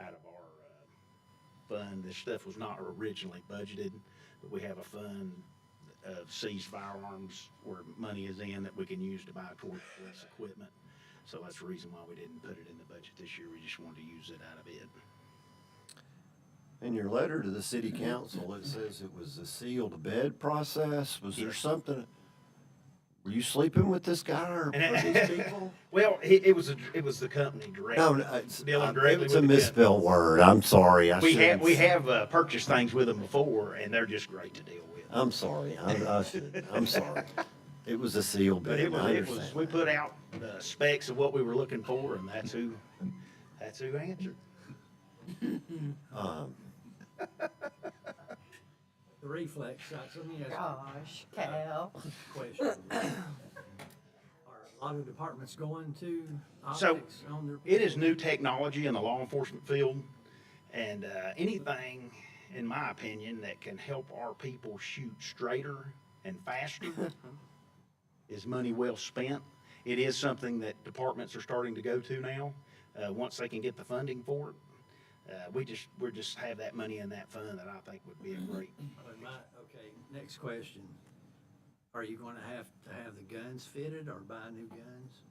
[SPEAKER 16] out of our fund. This stuff was not originally budgeted, but we have a fund of seized firearms where money is in that we can use to buy towards police equipment. So that's the reason why we didn't put it in the budget this year. We just wanted to use it out of it.
[SPEAKER 1] In your letter to the city council, it says it was a sealed bed process. Was there something, were you sleeping with this guy or these people?
[SPEAKER 16] Well, it was the company directly.
[SPEAKER 1] No,
[SPEAKER 16] dealing directly
[SPEAKER 1] it's a
[SPEAKER 16] with the
[SPEAKER 1] misspelled word. I'm sorry.
[SPEAKER 16] We have purchased things with them before, and they're just great to deal with.
[SPEAKER 1] I'm sorry. I'm sorry. It was a sealed bed.
[SPEAKER 16] But it was. We put out the specs of what we were looking for, and that's who answered.
[SPEAKER 13] The reflex sights, let me ask
[SPEAKER 15] Gosh, Cal.
[SPEAKER 13] you a question. Are a lot of departments going to
[SPEAKER 16] So
[SPEAKER 13] optics on their?
[SPEAKER 16] it is new technology in the law enforcement field, and anything, in my opinion, that can help our people shoot straighter and faster is money well spent. It is something that departments are starting to go to now, once they can get the funding for it. We're just have that money in that fund that I think would be a great.
[SPEAKER 13] Okay, next question. Are you gonna have to have the guns fitted or buy new guns?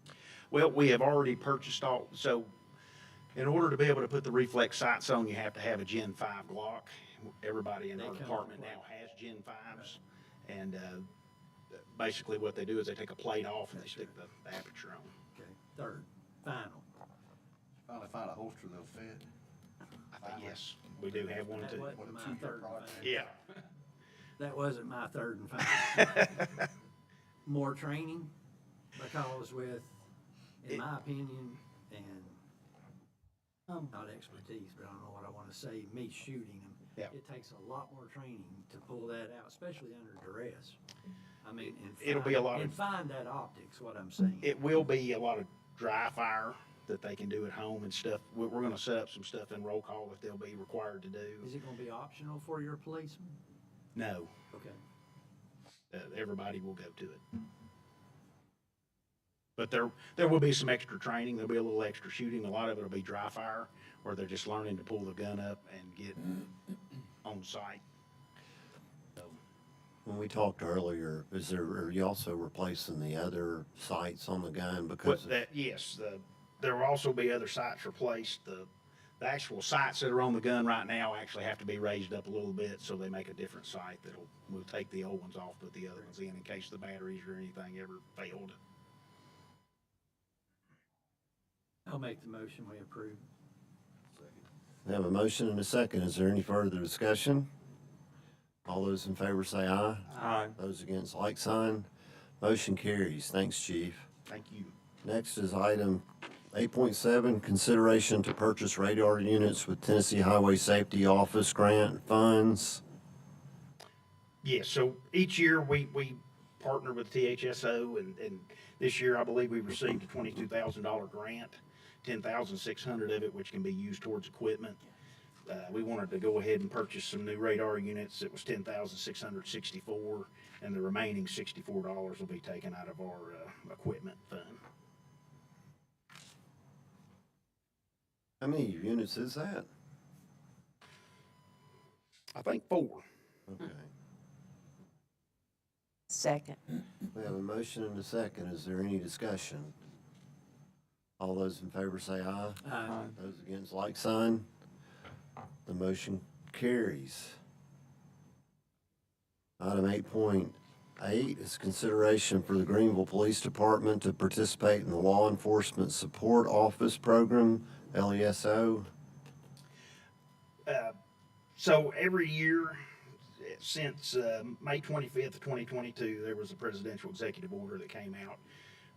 [SPEAKER 16] Well, we have already purchased all, so in order to be able to put the reflex sights on, you have to have a Gen 5 Glock. Everybody in
[SPEAKER 13] They
[SPEAKER 16] our
[SPEAKER 13] come
[SPEAKER 16] department
[SPEAKER 13] with
[SPEAKER 16] now has Gen 5s. And basically what they do is they take a plate off and they stick the aperture on.
[SPEAKER 13] Okay, third, final.
[SPEAKER 5] Finally find a holster they'll fit.
[SPEAKER 16] Yes, we do have one
[SPEAKER 13] That
[SPEAKER 16] too.
[SPEAKER 13] wasn't my third and final.
[SPEAKER 16] Yeah.
[SPEAKER 13] That wasn't my third and final. More training, because with, in my opinion, and not expertise, but I don't know what I want to say, me shooting them.
[SPEAKER 16] Yeah.
[SPEAKER 13] It takes a lot more training to pull that out, especially under duress. I mean,
[SPEAKER 16] It'll be a lot of-
[SPEAKER 13] and find that optics, what I'm saying.
[SPEAKER 16] It will be a lot of dry fire that they can do at home and stuff. We're gonna set up some stuff in roll call that they'll be required to do.
[SPEAKER 13] Is it gonna be optional for your policemen?
[SPEAKER 16] No,
[SPEAKER 13] Okay.
[SPEAKER 16] everybody will go to it. But there will be some extra training. There'll be a little extra shooting. A lot of it will be dry fire, where they're just learning to pull the gun up and get on site.
[SPEAKER 1] When we talked earlier, are you also replacing the other sights on the gun
[SPEAKER 16] But
[SPEAKER 1] because?
[SPEAKER 16] yes, there will also be other sights replaced. The actual sights that are on the gun right now actually have to be raised up a little bit, so they make a different sight we'll take the old ones off, put the other ones in case the batteries or anything ever failed.
[SPEAKER 13] I'll make the motion, we approve.
[SPEAKER 1] We have a motion and a second. Is there any further discussion? All those in favor say aye.
[SPEAKER 4] Aye.
[SPEAKER 1] Those against, like sign. Motion carries. Thanks, Chief.
[SPEAKER 16] Thank you.
[SPEAKER 1] Next is item 8.7, consideration to purchase radar units with Tennessee Highway Safety Office grant funds.
[SPEAKER 16] Yes, so each year we partner with THSO, and this year I believe we received a $22,000 grant, 10,600 of it which can be used towards equipment. We wanted to go ahead and purchase some new radar units. It was 10,664, and the remaining $64 will be taken out of our equipment fund.
[SPEAKER 1] How many units is that?
[SPEAKER 16] I think 4.
[SPEAKER 1] Okay.
[SPEAKER 15] Second.
[SPEAKER 1] We have a motion and a second. Is there any discussion? All those in favor say aye.
[SPEAKER 13] Aye.
[SPEAKER 1] Those against, like sign. The motion carries. Item 8.8 is consideration for the Greenville Police Department to participate in the Law Enforcement Support Office Program, LESO.
[SPEAKER 16] So every year since May 25th of 2022, there was a presidential executive order that came out.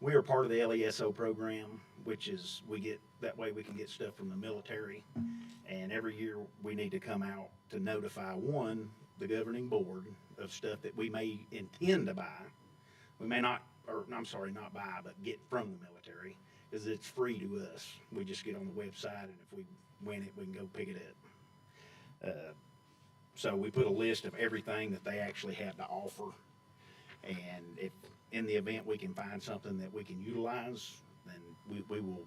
[SPEAKER 16] We are part of the LESO program, which is that way we can get stuff from the military. And every year we need to come out to notify, one, the governing board of stuff that we may intend to buy. We may not, or I'm sorry, not buy, but get from the military, because it's free to us. We just get on the website, and if we win it, we can go pick it up. So we put a list of everything that they actually have to offer. And if in the event we can find something that we can utilize, then we will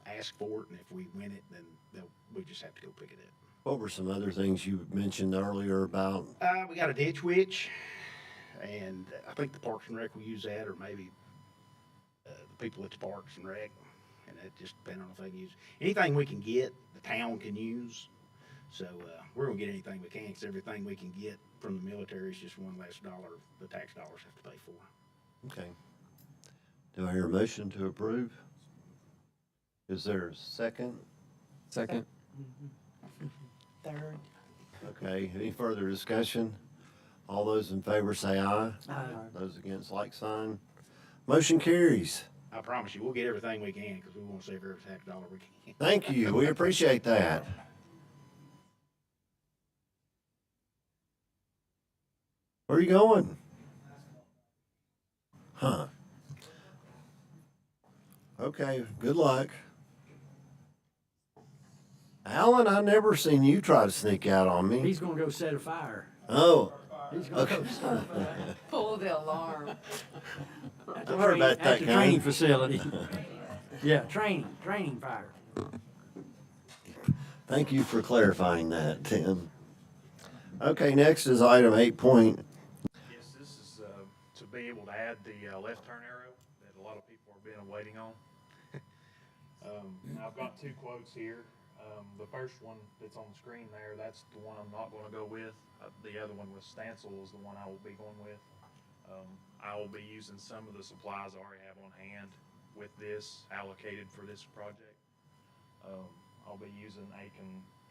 [SPEAKER 16] ask for it. And if we win it, then we just have to go pick it up.
[SPEAKER 1] What were some other things you mentioned earlier about?
[SPEAKER 16] We got a ditch witch, and I think the Parks and Rec will use that, or maybe the people at the Parks and Rec, and it just depends on if they can use anything we can get. The town can use, so we're gonna get anything we can, because everything we can get from the military is just one less dollar the tax dollars have to pay for.
[SPEAKER 1] Okay. Do I hear a motion to approve? Is there a second?
[SPEAKER 11] Second.
[SPEAKER 15] Third.
[SPEAKER 1] Okay, any further discussion? All those in favor say aye.
[SPEAKER 13] Aye.
[SPEAKER 1] Those against, like sign. Motion carries.
[SPEAKER 16] I promise you, we'll get everything we can, because we want to save every tax dollar we can.
[SPEAKER 1] Thank you, we appreciate that. Where are you going? Huh. Okay, good luck. Alan, I never seen you try to sneak out on me.
[SPEAKER 13] He's gonna go set a fire.
[SPEAKER 1] Oh,
[SPEAKER 13] He's gonna
[SPEAKER 1] okay.
[SPEAKER 13] go set a fire.
[SPEAKER 15] Pull the alarm.
[SPEAKER 13] At
[SPEAKER 1] I've heard about that
[SPEAKER 13] At the
[SPEAKER 1] kind.
[SPEAKER 13] training facility. Yeah, training fire.
[SPEAKER 1] Thank you for clarifying that, Tim. Okay, next is item 8.
[SPEAKER 17] Yes, this is to be able to add the left turn arrow that a lot of people are being waiting on. I've got 2 quotes here. The first one that's on the screen there, that's the one I'm not going to go with. The other one with Stancil is the one I will be going with. I will be using some of the supplies I already have on hand with this allocated for this project. I'll be using a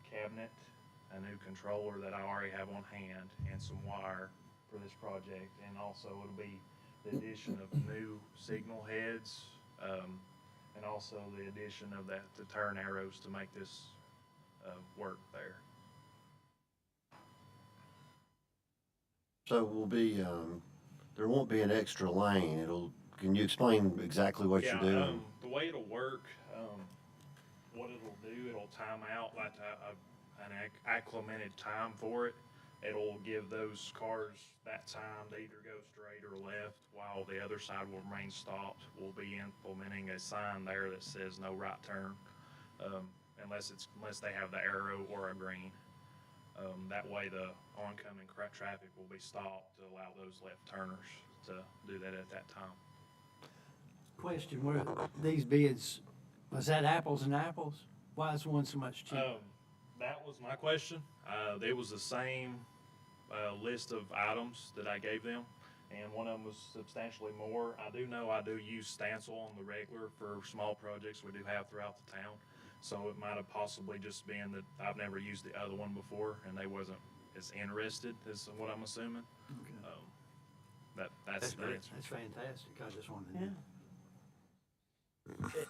[SPEAKER 17] cabinet, a new controller that I already have on hand, and some wire for this project. And also it'll be the addition of new signal heads, and also the addition of the turn arrows to make this work there.
[SPEAKER 1] So we'll be, there won't be an extra lane. Can you explain exactly what you're doing?
[SPEAKER 17] The way it'll work, what it'll do, it'll time out like an acclimated time for it. It'll give those cars that time to either go straight or left while the other side will remain stopped. We'll be implementing a sign there that says no right turn, unless they have the arrow or a green. That way the oncoming traffic will be stopped to allow those left turners to do that at that time.
[SPEAKER 13] Question, were these bids, was that apples and apples? Why is one so much cheaper?
[SPEAKER 17] That was my question. It was the same list of items that I gave them, and one of them was substantially more. I do know I do use Stancil on the regular for small projects we do have throughout the town, so it might have possibly just been that I've never used the other one before, and they wasn't as interested, is what I'm assuming.
[SPEAKER 13] Okay.
[SPEAKER 17] That's the
[SPEAKER 13] great.
[SPEAKER 17] answer.
[SPEAKER 13] That's fantastic. I just wanted to know.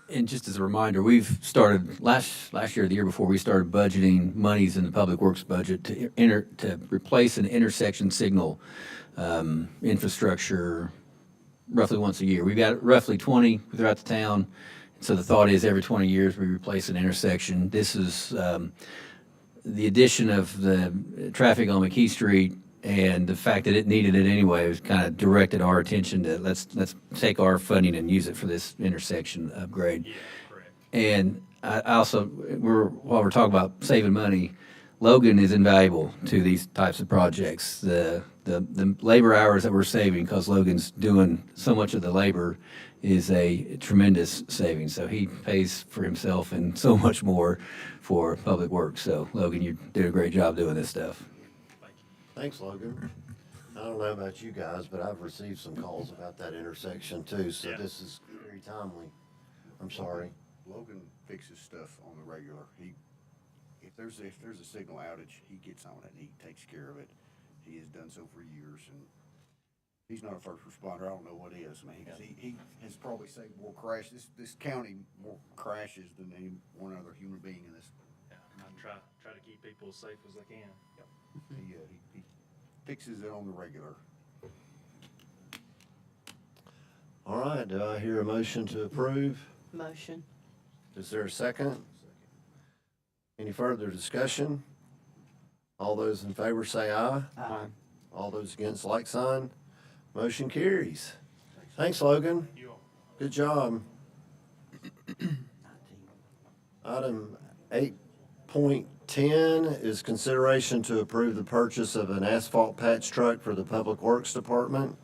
[SPEAKER 8] And just as a reminder, we've started last year, or the year before, we started budgeting monies in the public works budget to replace an intersection signal infrastructure roughly once a year. We've got roughly 20 throughout the town. So the thought is every 20 years we replace an intersection. This is the addition of the traffic on McKee Street, and the fact that it needed it anyway was kind of directed our attention to let's take our funding and use it for this intersection upgrade.
[SPEAKER 17] Yeah, correct.
[SPEAKER 8] And I also, while we're talking about saving money, Logan is invaluable to these types of projects. The labor hours that we're saving, because Logan's doing so much of the labor, is a tremendous saving. So he pays for himself and so much more for public works. So Logan, you did a great job doing this stuff.
[SPEAKER 1] Thanks, Logan. I don't know about you guys, but I've received some calls about that intersection too, so this is very timely. I'm sorry.
[SPEAKER 5] Logan fixes stuff on the regular. If there's a signal outage, he gets on it and he takes care of it. He has done so for years, and he's not a first responder. I don't know what is. I mean, he has probably saved more crashes. This county more crashes than any one other human being in this.
[SPEAKER 17] Yeah, I try to keep people as safe as I can.
[SPEAKER 5] Yep. He fixes it on the regular.
[SPEAKER 1] All right, do I hear a motion to approve?
[SPEAKER 15] Motion.
[SPEAKER 1] Is there a second? Any further discussion? All those in favor say aye.
[SPEAKER 13] Aye.
[SPEAKER 1] All those against, like sign. Motion carries. Thanks, Logan. Good job. Item 8.10 is consideration to approve the purchase of an asphalt patch truck for the Public Works Department.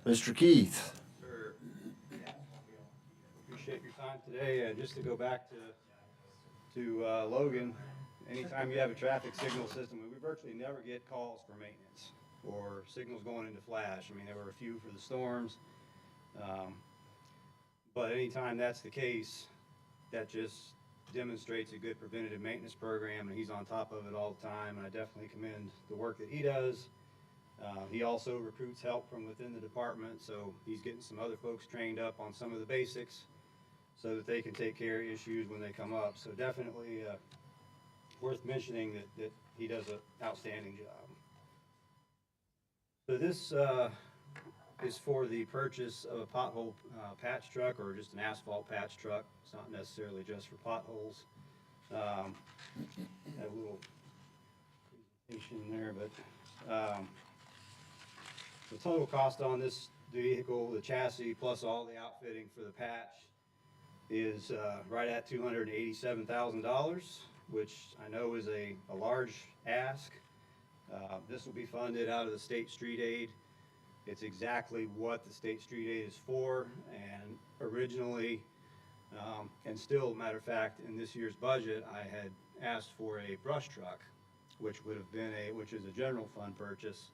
[SPEAKER 1] Mr. Keith.
[SPEAKER 18] Sure. Appreciate your time today. Just to go back to Logan, anytime you have a traffic signal system, we virtually never get calls for maintenance or signals going into flash. I mean, there were a few for the storms, but anytime that's the case, that just demonstrates a good preventative maintenance program, and he's on top of it all the time, and I definitely commend the work that he does. He also recruits help from within the department, so he's getting some other folks trained up on some of the basics so that they can take care of issues when they come up. So definitely worth mentioning that he does an outstanding job. So this is for the purchase of a pothole patch truck, or just an asphalt patch truck. It's not necessarily just for potholes. Have a little presentation there, but the total cost on this vehicle, the chassis, plus all the outfitting for the patch is right at $287,000, which I know is a large ask. This will be funded out of the state street aid. It's exactly what the state street aid is for, and originally, and still, matter of fact, in this year's budget, I had asked for a brush truck, which would have been which is a general fund purchase.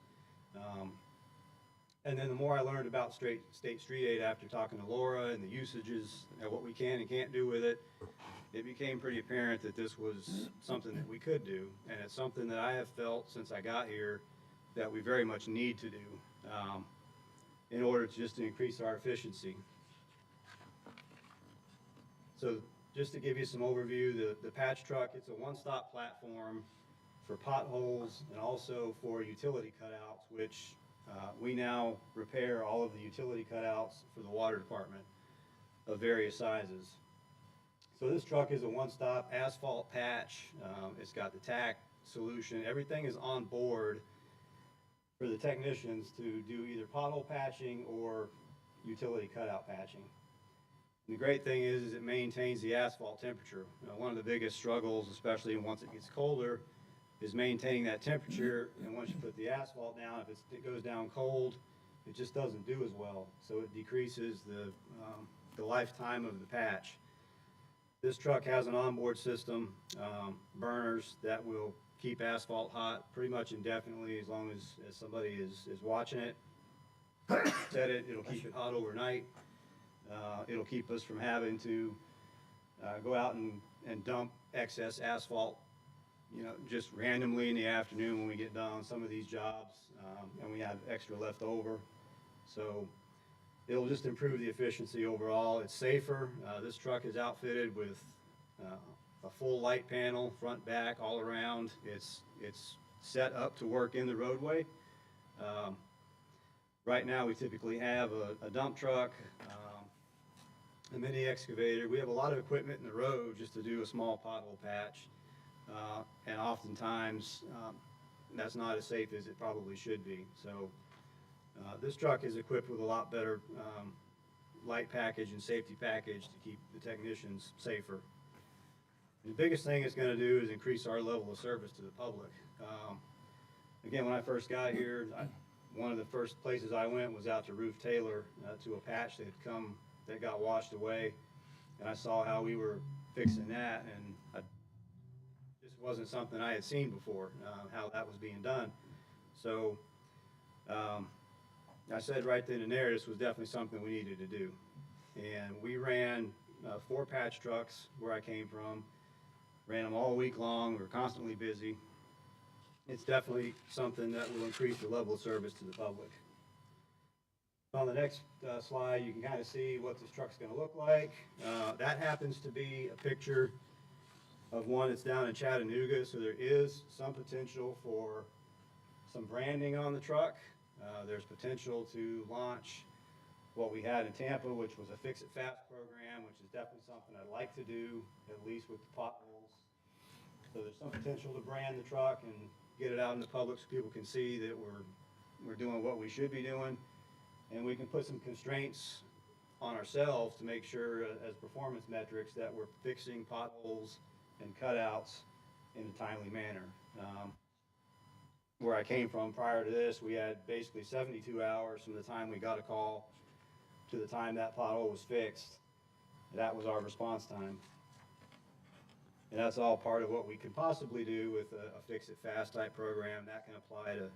[SPEAKER 18] And then the more I learned about state street aid after talking to Laura and the usages and what we can and can't do with it, it became pretty apparent that this was something that we could do. And it's something that I have felt since I got here that we very much need to do in order to just to increase our efficiency. So just to give you some overview, the patch truck, it's a one-stop platform for potholes and also for utility cutouts, which we now repair all of the utility cutouts for the water department of various sizes. So this truck is a one-stop asphalt patch. It's got the tack solution. Everything is on board for the technicians to do either pothole patching or utility cutout patching. And the great thing is it maintains the asphalt temperature. One of the biggest struggles, especially once it gets colder, is maintaining that temperature. And once you put the asphalt down, if it goes down cold, it just doesn't do as well. So it decreases the lifetime of the patch. This truck has an onboard system, burners that will keep asphalt hot pretty much indefinitely as long as somebody is watching it. Set it, it'll keep it hot overnight. It'll keep us from having to go out and dump excess asphalt, just randomly in the afternoon when we get done on some of these jobs, and we have extra left over. So it'll just improve the efficiency overall. It's safer. This truck is outfitted with a full light panel, front, back, all around. It's set up to work in the roadway. Right now, we typically have a dump truck, a mini excavator. We have a lot of equipment in the road just to do a small pothole patch. And oftentimes, that's not as safe as it probably should be. So this truck is equipped with a lot better light package and safety package to keep the technicians safer. And the biggest thing it's going to do is increase our level of service to the public. Again, when I first got here, one of the first places I went was out to Roof Taylor to a patch that got washed away. And I saw how we were fixing that, and this wasn't something I had seen before, how that was being done. So I said right then and there, this was definitely something we needed to do. And we ran 4 patch trucks where I came from, ran them all week long. We were constantly busy. It's definitely something that will increase the level of service to the public. On the next slide, you can kind of see what this truck's going to look like. That happens to be a picture of one that's down in Chattanooga, so there is some potential for some branding on the truck. There's potential to launch what we had in Tampa, which was a Fix It Fast program, which is definitely something I'd like to do, at least with the potholes. So there's some potential to brand the truck and get it out in the public so people can see that we're doing what we should be doing. And we can put some constraints on ourselves to make sure as performance metrics that we're fixing potholes and cutouts in a timely manner. Where I came from prior to this, we had basically 72 hours from the time we got a call to the time that pothole was fixed. That was our response time. And that's all part of what we could possibly do with a Fix It Fast type program. That can apply to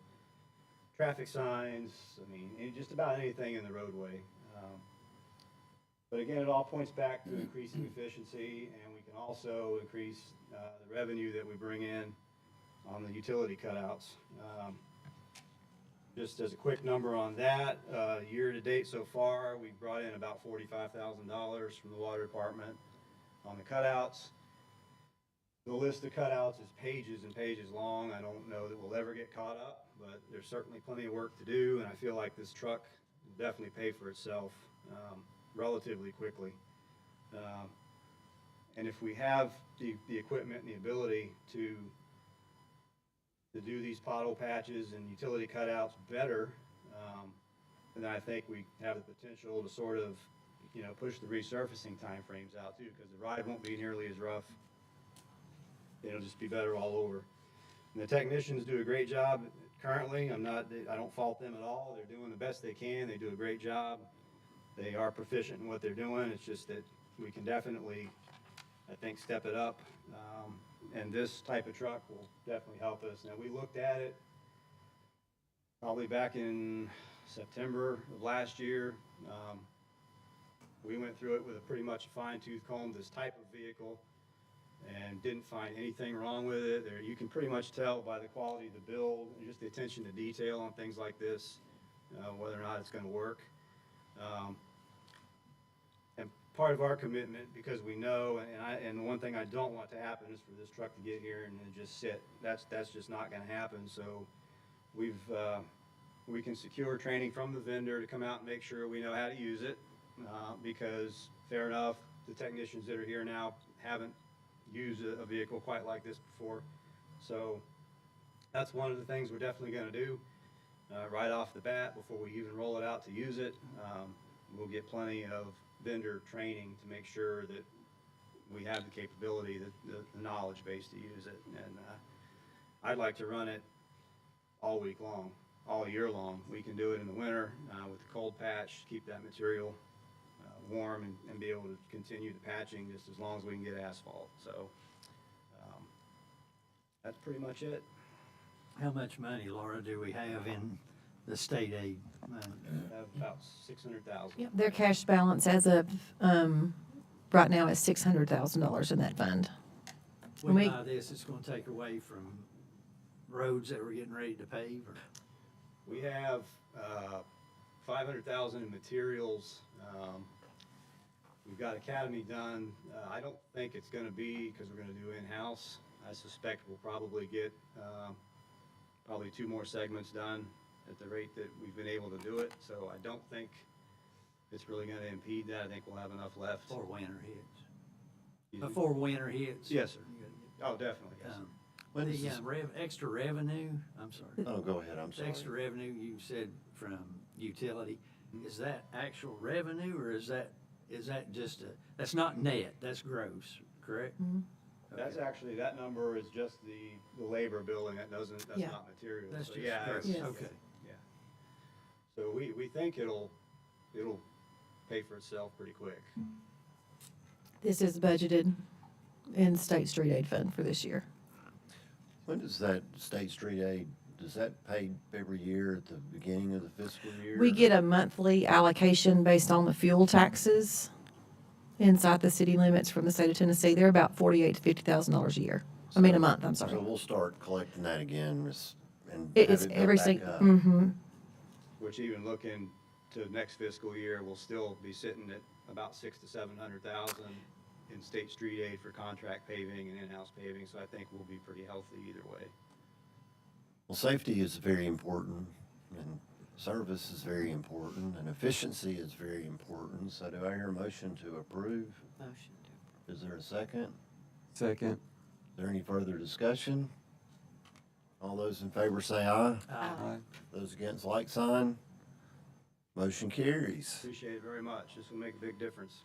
[SPEAKER 18] traffic signs, just about anything in the roadway. But again, it all points back to increasing efficiency, and we can also increase the revenue that we bring in on the utility cutouts. Just as a quick number on that, year to date so far, we've brought in about $45,000 from the water department on the cutouts. The list of cutouts is pages and pages long. I don't know that we'll ever get caught up, but there's certainly plenty of work to do, and I feel like this truck will definitely pay for itself relatively quickly. And if we have the equipment and the ability to do these pothole patches and utility cutouts better, And then I think we have the potential to sort of, push the resurfacing timeframes out too, because the ride won't be nearly as rough. It'll just be better all over. And the technicians do a great job currently. I don't fault them at all. They're doing the best they can. They do a great job. They are proficient in what they're doing. It's just that we can definitely, I think, step it up. And this type of truck will definitely help us. Now, we looked at it probably back in September of last year. We went through it with a pretty much fine-tooth comb, this type of vehicle, and didn't find anything wrong with it. You can pretty much tell by the quality of the build and just the attention to detail on things like this, whether or not it's going to work. And part of our commitment, because we know, and the one thing I don't want to happen is for this truck to get here and then just sit. That's just not going to happen. So we can secure training from the vendor to come out and make sure we know how to use it, because fair enough, the technicians that are here now haven't used a vehicle quite like this before. So that's one of the things we're definitely going to do right off the bat before we even roll it out to use it. We'll get plenty of vendor training to make sure that we have the capability, the knowledge base to use it. And I'd like to run it all week long, all year long. We can do it in the winter with the cold patch, keep that material warm and be able to continue the patching just as long as we can get asphalt. So that's pretty much it.
[SPEAKER 13] How much money, Laura, do we have in the state aid money?
[SPEAKER 18] We have about 600,000.
[SPEAKER 19] Yep, their cash balance as of right now is $600,000 in that fund.
[SPEAKER 13] We buy this, it's gonna take away from roads that we're getting ready to pave, or?
[SPEAKER 18] We have 500,000 in materials. We've got Academy done. I don't think it's going to be, because we're going to do in-house. I suspect we'll probably get probably 2 more segments done at the rate that we've been able to do it. So I don't think it's really going to impede that. I think we'll have enough left.
[SPEAKER 13] Before winter hits. Before winter hits?
[SPEAKER 18] Yes, sir. Oh, definitely, yes.
[SPEAKER 13] The extra revenue, I'm sorry.
[SPEAKER 1] Oh, go ahead, I'm sorry.
[SPEAKER 13] Extra revenue, you said from utility, is that actual revenue, or is that just that's not net, that's gross, correct?
[SPEAKER 19] Mm-hmm.
[SPEAKER 18] That's actually, that number is just the labor billing. That's not material.
[SPEAKER 13] That's
[SPEAKER 18] So,
[SPEAKER 13] just
[SPEAKER 18] yeah,
[SPEAKER 13] gross,
[SPEAKER 18] it's-
[SPEAKER 13] okay.
[SPEAKER 18] Yeah. So we think it'll pay for itself pretty quick.
[SPEAKER 19] This is budgeted in state street aid fund for this year.
[SPEAKER 1] When does that state street aid, does that pay every year at the beginning of the fiscal year?
[SPEAKER 19] We get a monthly allocation based on the fuel taxes inside the city limits from the state of Tennessee. They're about $48,000 to $50,000 a year. A month, I'm sorry.
[SPEAKER 1] So we'll start collecting that again and
[SPEAKER 19] It's
[SPEAKER 1] have it go
[SPEAKER 19] every
[SPEAKER 1] back
[SPEAKER 19] single,
[SPEAKER 1] up.
[SPEAKER 19] mm-hmm.
[SPEAKER 18] Which even looking to next fiscal year, we'll still be sitting at about 600,000 to 700,000 in state street aid for contract paving and in-house paving. So I think we'll be pretty healthy either way.
[SPEAKER 1] Well, safety is very important, and service is very important, and efficiency is very important. So do I hear a motion to approve?
[SPEAKER 15] Motion to
[SPEAKER 1] Is there a second?
[SPEAKER 11] Second.
[SPEAKER 1] Is there any further discussion? All those in favor say aye.
[SPEAKER 11] Aye.
[SPEAKER 1] Those against, like sign. Motion carries.
[SPEAKER 18] Appreciate it very much. This will make a big difference.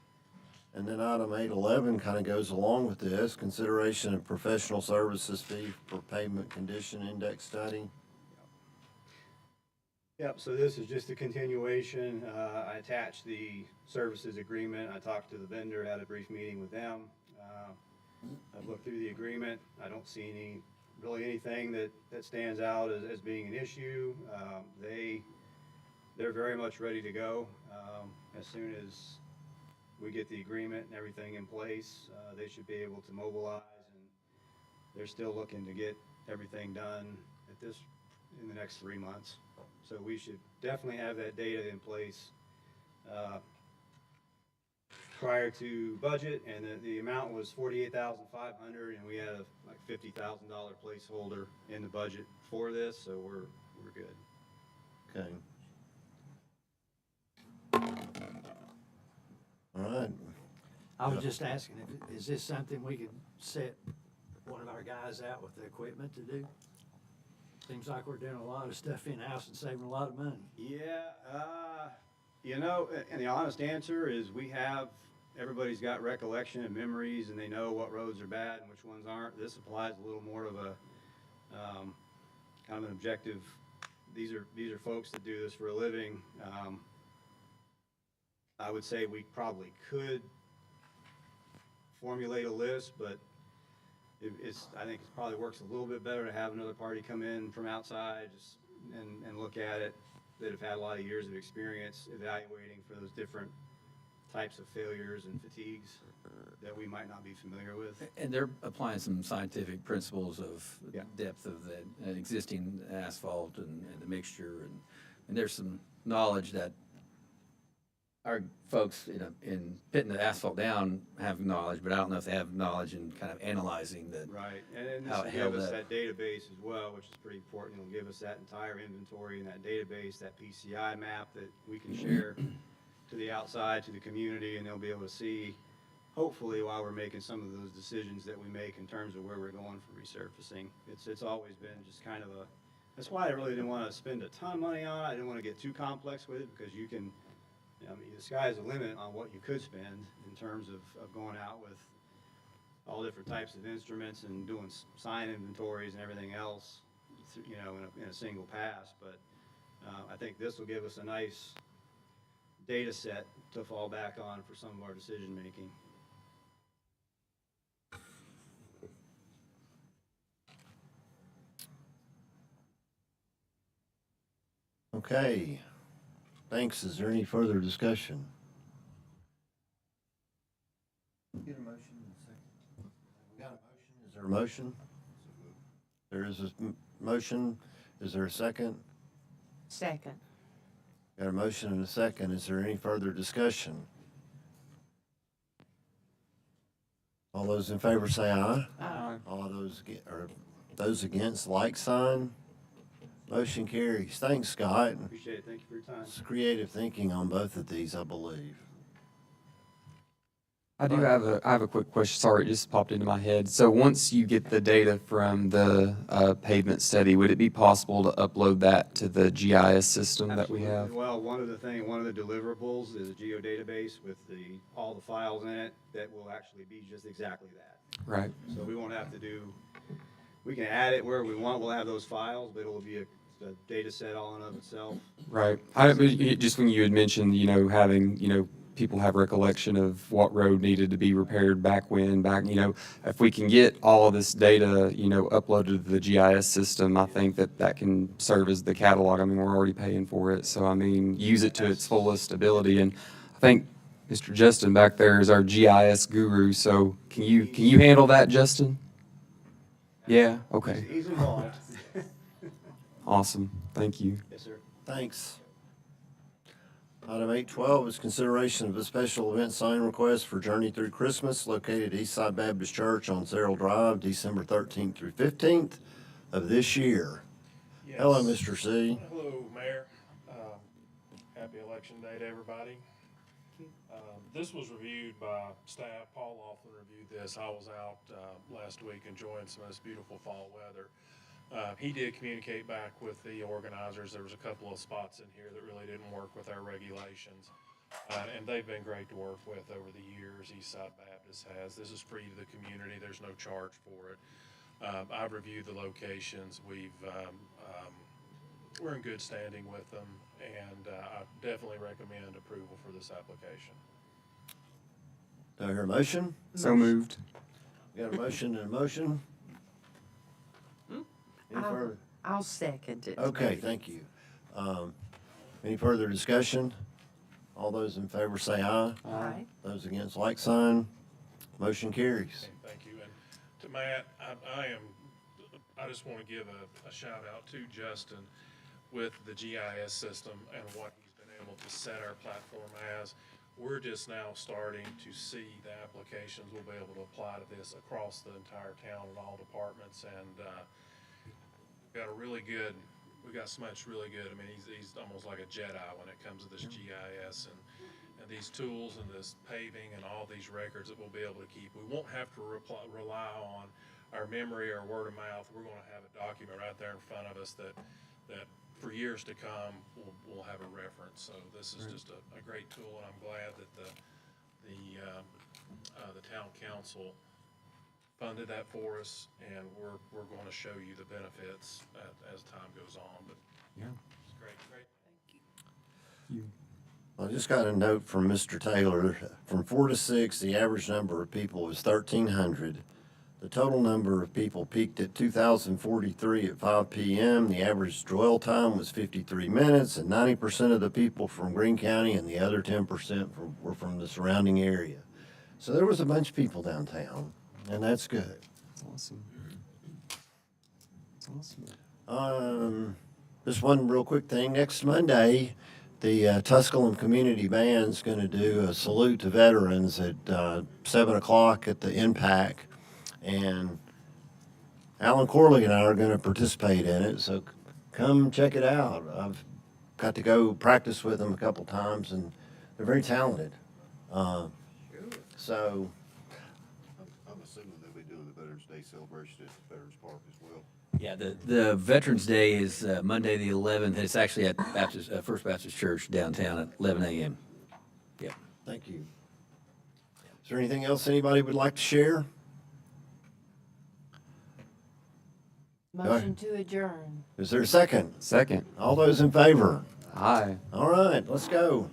[SPEAKER 1] And then item 811 kind of goes along with this, consideration of professional services fee for pavement condition index study.
[SPEAKER 18] Yep, so this is just a continuation. I attached the services agreement. I talked to the vendor, had a brief meeting with them. I've looked through the agreement. I don't see really anything that stands out as being an issue. They're very much ready to go. As soon as we get the agreement and everything in place, they should be able to mobilize, and they're still looking to get everything done in the next 3 months. So we should definitely have that data in place prior to budget, and the amount was $48,500, and we had a like $50,000 placeholder in the budget for this, so we're good.
[SPEAKER 1] Okay. All right.
[SPEAKER 13] I was just asking, is this something we could set one of our guys out with the equipment to do? Seems like we're doing a lot of stuff in-house and saving a lot of money.
[SPEAKER 18] Yeah, you know, and the honest answer is everybody's got recollection and memories, and they know what roads are bad and which ones aren't. This applies a little more of a, kind of an objective. These are folks that do this for a living. I would say we probably could formulate a list, but I think it probably works a little bit better to have another party come in from outside and look at it, that have had a lot of years of experience evaluating for those different types of failures and fatigues that we might not be familiar with.
[SPEAKER 8] And they're applying some scientific principles of
[SPEAKER 18] Yeah.
[SPEAKER 8] depth of the existing asphalt and the mixture, and there's some knowledge that our folks in putting the asphalt down have knowledge, but I don't know if they have knowledge in kind of analyzing the.
[SPEAKER 18] Right, and this
[SPEAKER 8] how
[SPEAKER 18] will
[SPEAKER 8] it
[SPEAKER 18] give
[SPEAKER 8] held
[SPEAKER 18] us
[SPEAKER 8] up.
[SPEAKER 18] that database as well, which is pretty important. It'll give us that entire inventory in that database, that PCI map that we can share to the outside, to the community, and they'll be able to see, hopefully, while we're making some of those decisions that we make in terms of where we're going for resurfacing. It's always been just kind of that's why I really didn't want to spend a ton of money on it. I didn't want to get too complex with it, because the sky's the limit on what you could spend in terms of going out with all different types of instruments and doing sign inventories and everything else, in a single pass. But I think this will give us a nice data set to fall back on for some of our decision making.
[SPEAKER 1] Okay, thanks. Is there any further discussion? Get a motion in a second. We got a motion. Is there a motion? There is a motion. Is there a second?
[SPEAKER 15] Second.
[SPEAKER 1] Got a motion and a second. Is there any further discussion? All those in favor say aye.
[SPEAKER 15] Aye.
[SPEAKER 1] All those against, like sign. Motion carries. Thanks, Scott.
[SPEAKER 18] Appreciate it. Thank you for your time.
[SPEAKER 1] It's creative thinking on both of these, I believe.
[SPEAKER 11] I have a quick question. Sorry, it just popped into my head. So once you get the data from the pavement study, would it be possible to upload that to the GIS system that we have?
[SPEAKER 18] Well, one of the deliverables is a geodatabase with all the files in it that will actually be just exactly that.
[SPEAKER 11] Right.
[SPEAKER 18] So we won't have to we can add it where we want. We'll have those files, but it will be a data set all in of itself.
[SPEAKER 11] Right. Just when you had mentioned, having, people have recollection of what road needed to be repaired back when, if we can get all of this data, uploaded to the GIS system, I think that can serve as the catalog. I mean, we're already paying for it. So, use it to its fullest ability. And I think Mr. Justin back there is our GIS guru. So can you handle that, Justin? Yeah, okay.
[SPEAKER 18] He's involved.
[SPEAKER 11] Awesome. Thank you.
[SPEAKER 18] Yes, sir.
[SPEAKER 1] Thanks. Item 812 is consideration of a special event sign request for Journey Through Christmas located at Eastside Baptist Church on Cerrell Drive, December 13th through 15th of this year.
[SPEAKER 20] Yes.
[SPEAKER 1] Hello, Mr. C.
[SPEAKER 20] Hello, Mayor. Happy Election Day to everybody. This was reviewed by staff. Paul Laughlin reviewed this. I was out last week enjoying some of this beautiful fall weather. He did communicate back with the organizers. There was a couple of spots in here that really didn't work with our regulations. And they've been great to work with over the years. Eastside Baptist has. This is free to the community. There's no charge for it. I've reviewed the locations. We're in good standing with them, and I definitely recommend approval for this application.
[SPEAKER 1] Do I hear a motion?
[SPEAKER 11] So moved.
[SPEAKER 1] We got a motion and a motion. Any further?
[SPEAKER 15] I'll second it.
[SPEAKER 1] Okay, thank you. Any further discussion? All those in favor say aye.
[SPEAKER 15] Aye.
[SPEAKER 1] Those against, like sign. Motion carries.
[SPEAKER 20] Okay, thank you. And to Matt, I just want to give a shout out to Justin with the GIS system and what he's been able to set our platform as. We're just now starting to see the applications we'll be able to apply to this across the entire town and all departments. And we got Smudge really good. I mean, he's almost like a Jedi when it comes to this GIS and these tools and this paving and all these records that we'll be able to keep. We won't have to rely on our memory or word of mouth, we're gonna have a document right there in front of us that for years to come, we'll have a reference. So this is just a great tool, and I'm glad that the town council funded that for us, and we're going to show you the benefits as time goes on. But
[SPEAKER 11] Yeah.
[SPEAKER 20] it's great.
[SPEAKER 1] I just got a note from Mr. Taylor. From 4 to 6, the average number of people was 1,300. The total number of people peaked at 2,043 at 5 p.m. The average dwell time was 53 minutes, and 90% of the people from Greene County and the other 10% were from the surrounding area. So there was a bunch of people downtown, and that's good.
[SPEAKER 11] That's awesome. That's awesome.
[SPEAKER 1] Just one real quick thing. Next Monday, the Tusculum Community Band's going to do a salute to veterans at 7 o'clock at the NPAC. And Alan Corley and I are going to participate in it, so come check it out. I've got to go practice with them a couple times, and they're very talented. So
[SPEAKER 5] I'm assuming they'll be doing the Veterans Day celebration at Veterans Park as well.
[SPEAKER 8] Yeah, the Veterans Day is Monday the 11th. It's actually at First Baptist Church downtown at 11 a.m. Yeah.
[SPEAKER 1] thank you. Is there anything else anybody would like to share?
[SPEAKER 15] Motion to adjourn.
[SPEAKER 1] Is there a second?
[SPEAKER 11] Second.
[SPEAKER 1] All those in favor?
[SPEAKER 11] Aye.
[SPEAKER 1] All right, let's go.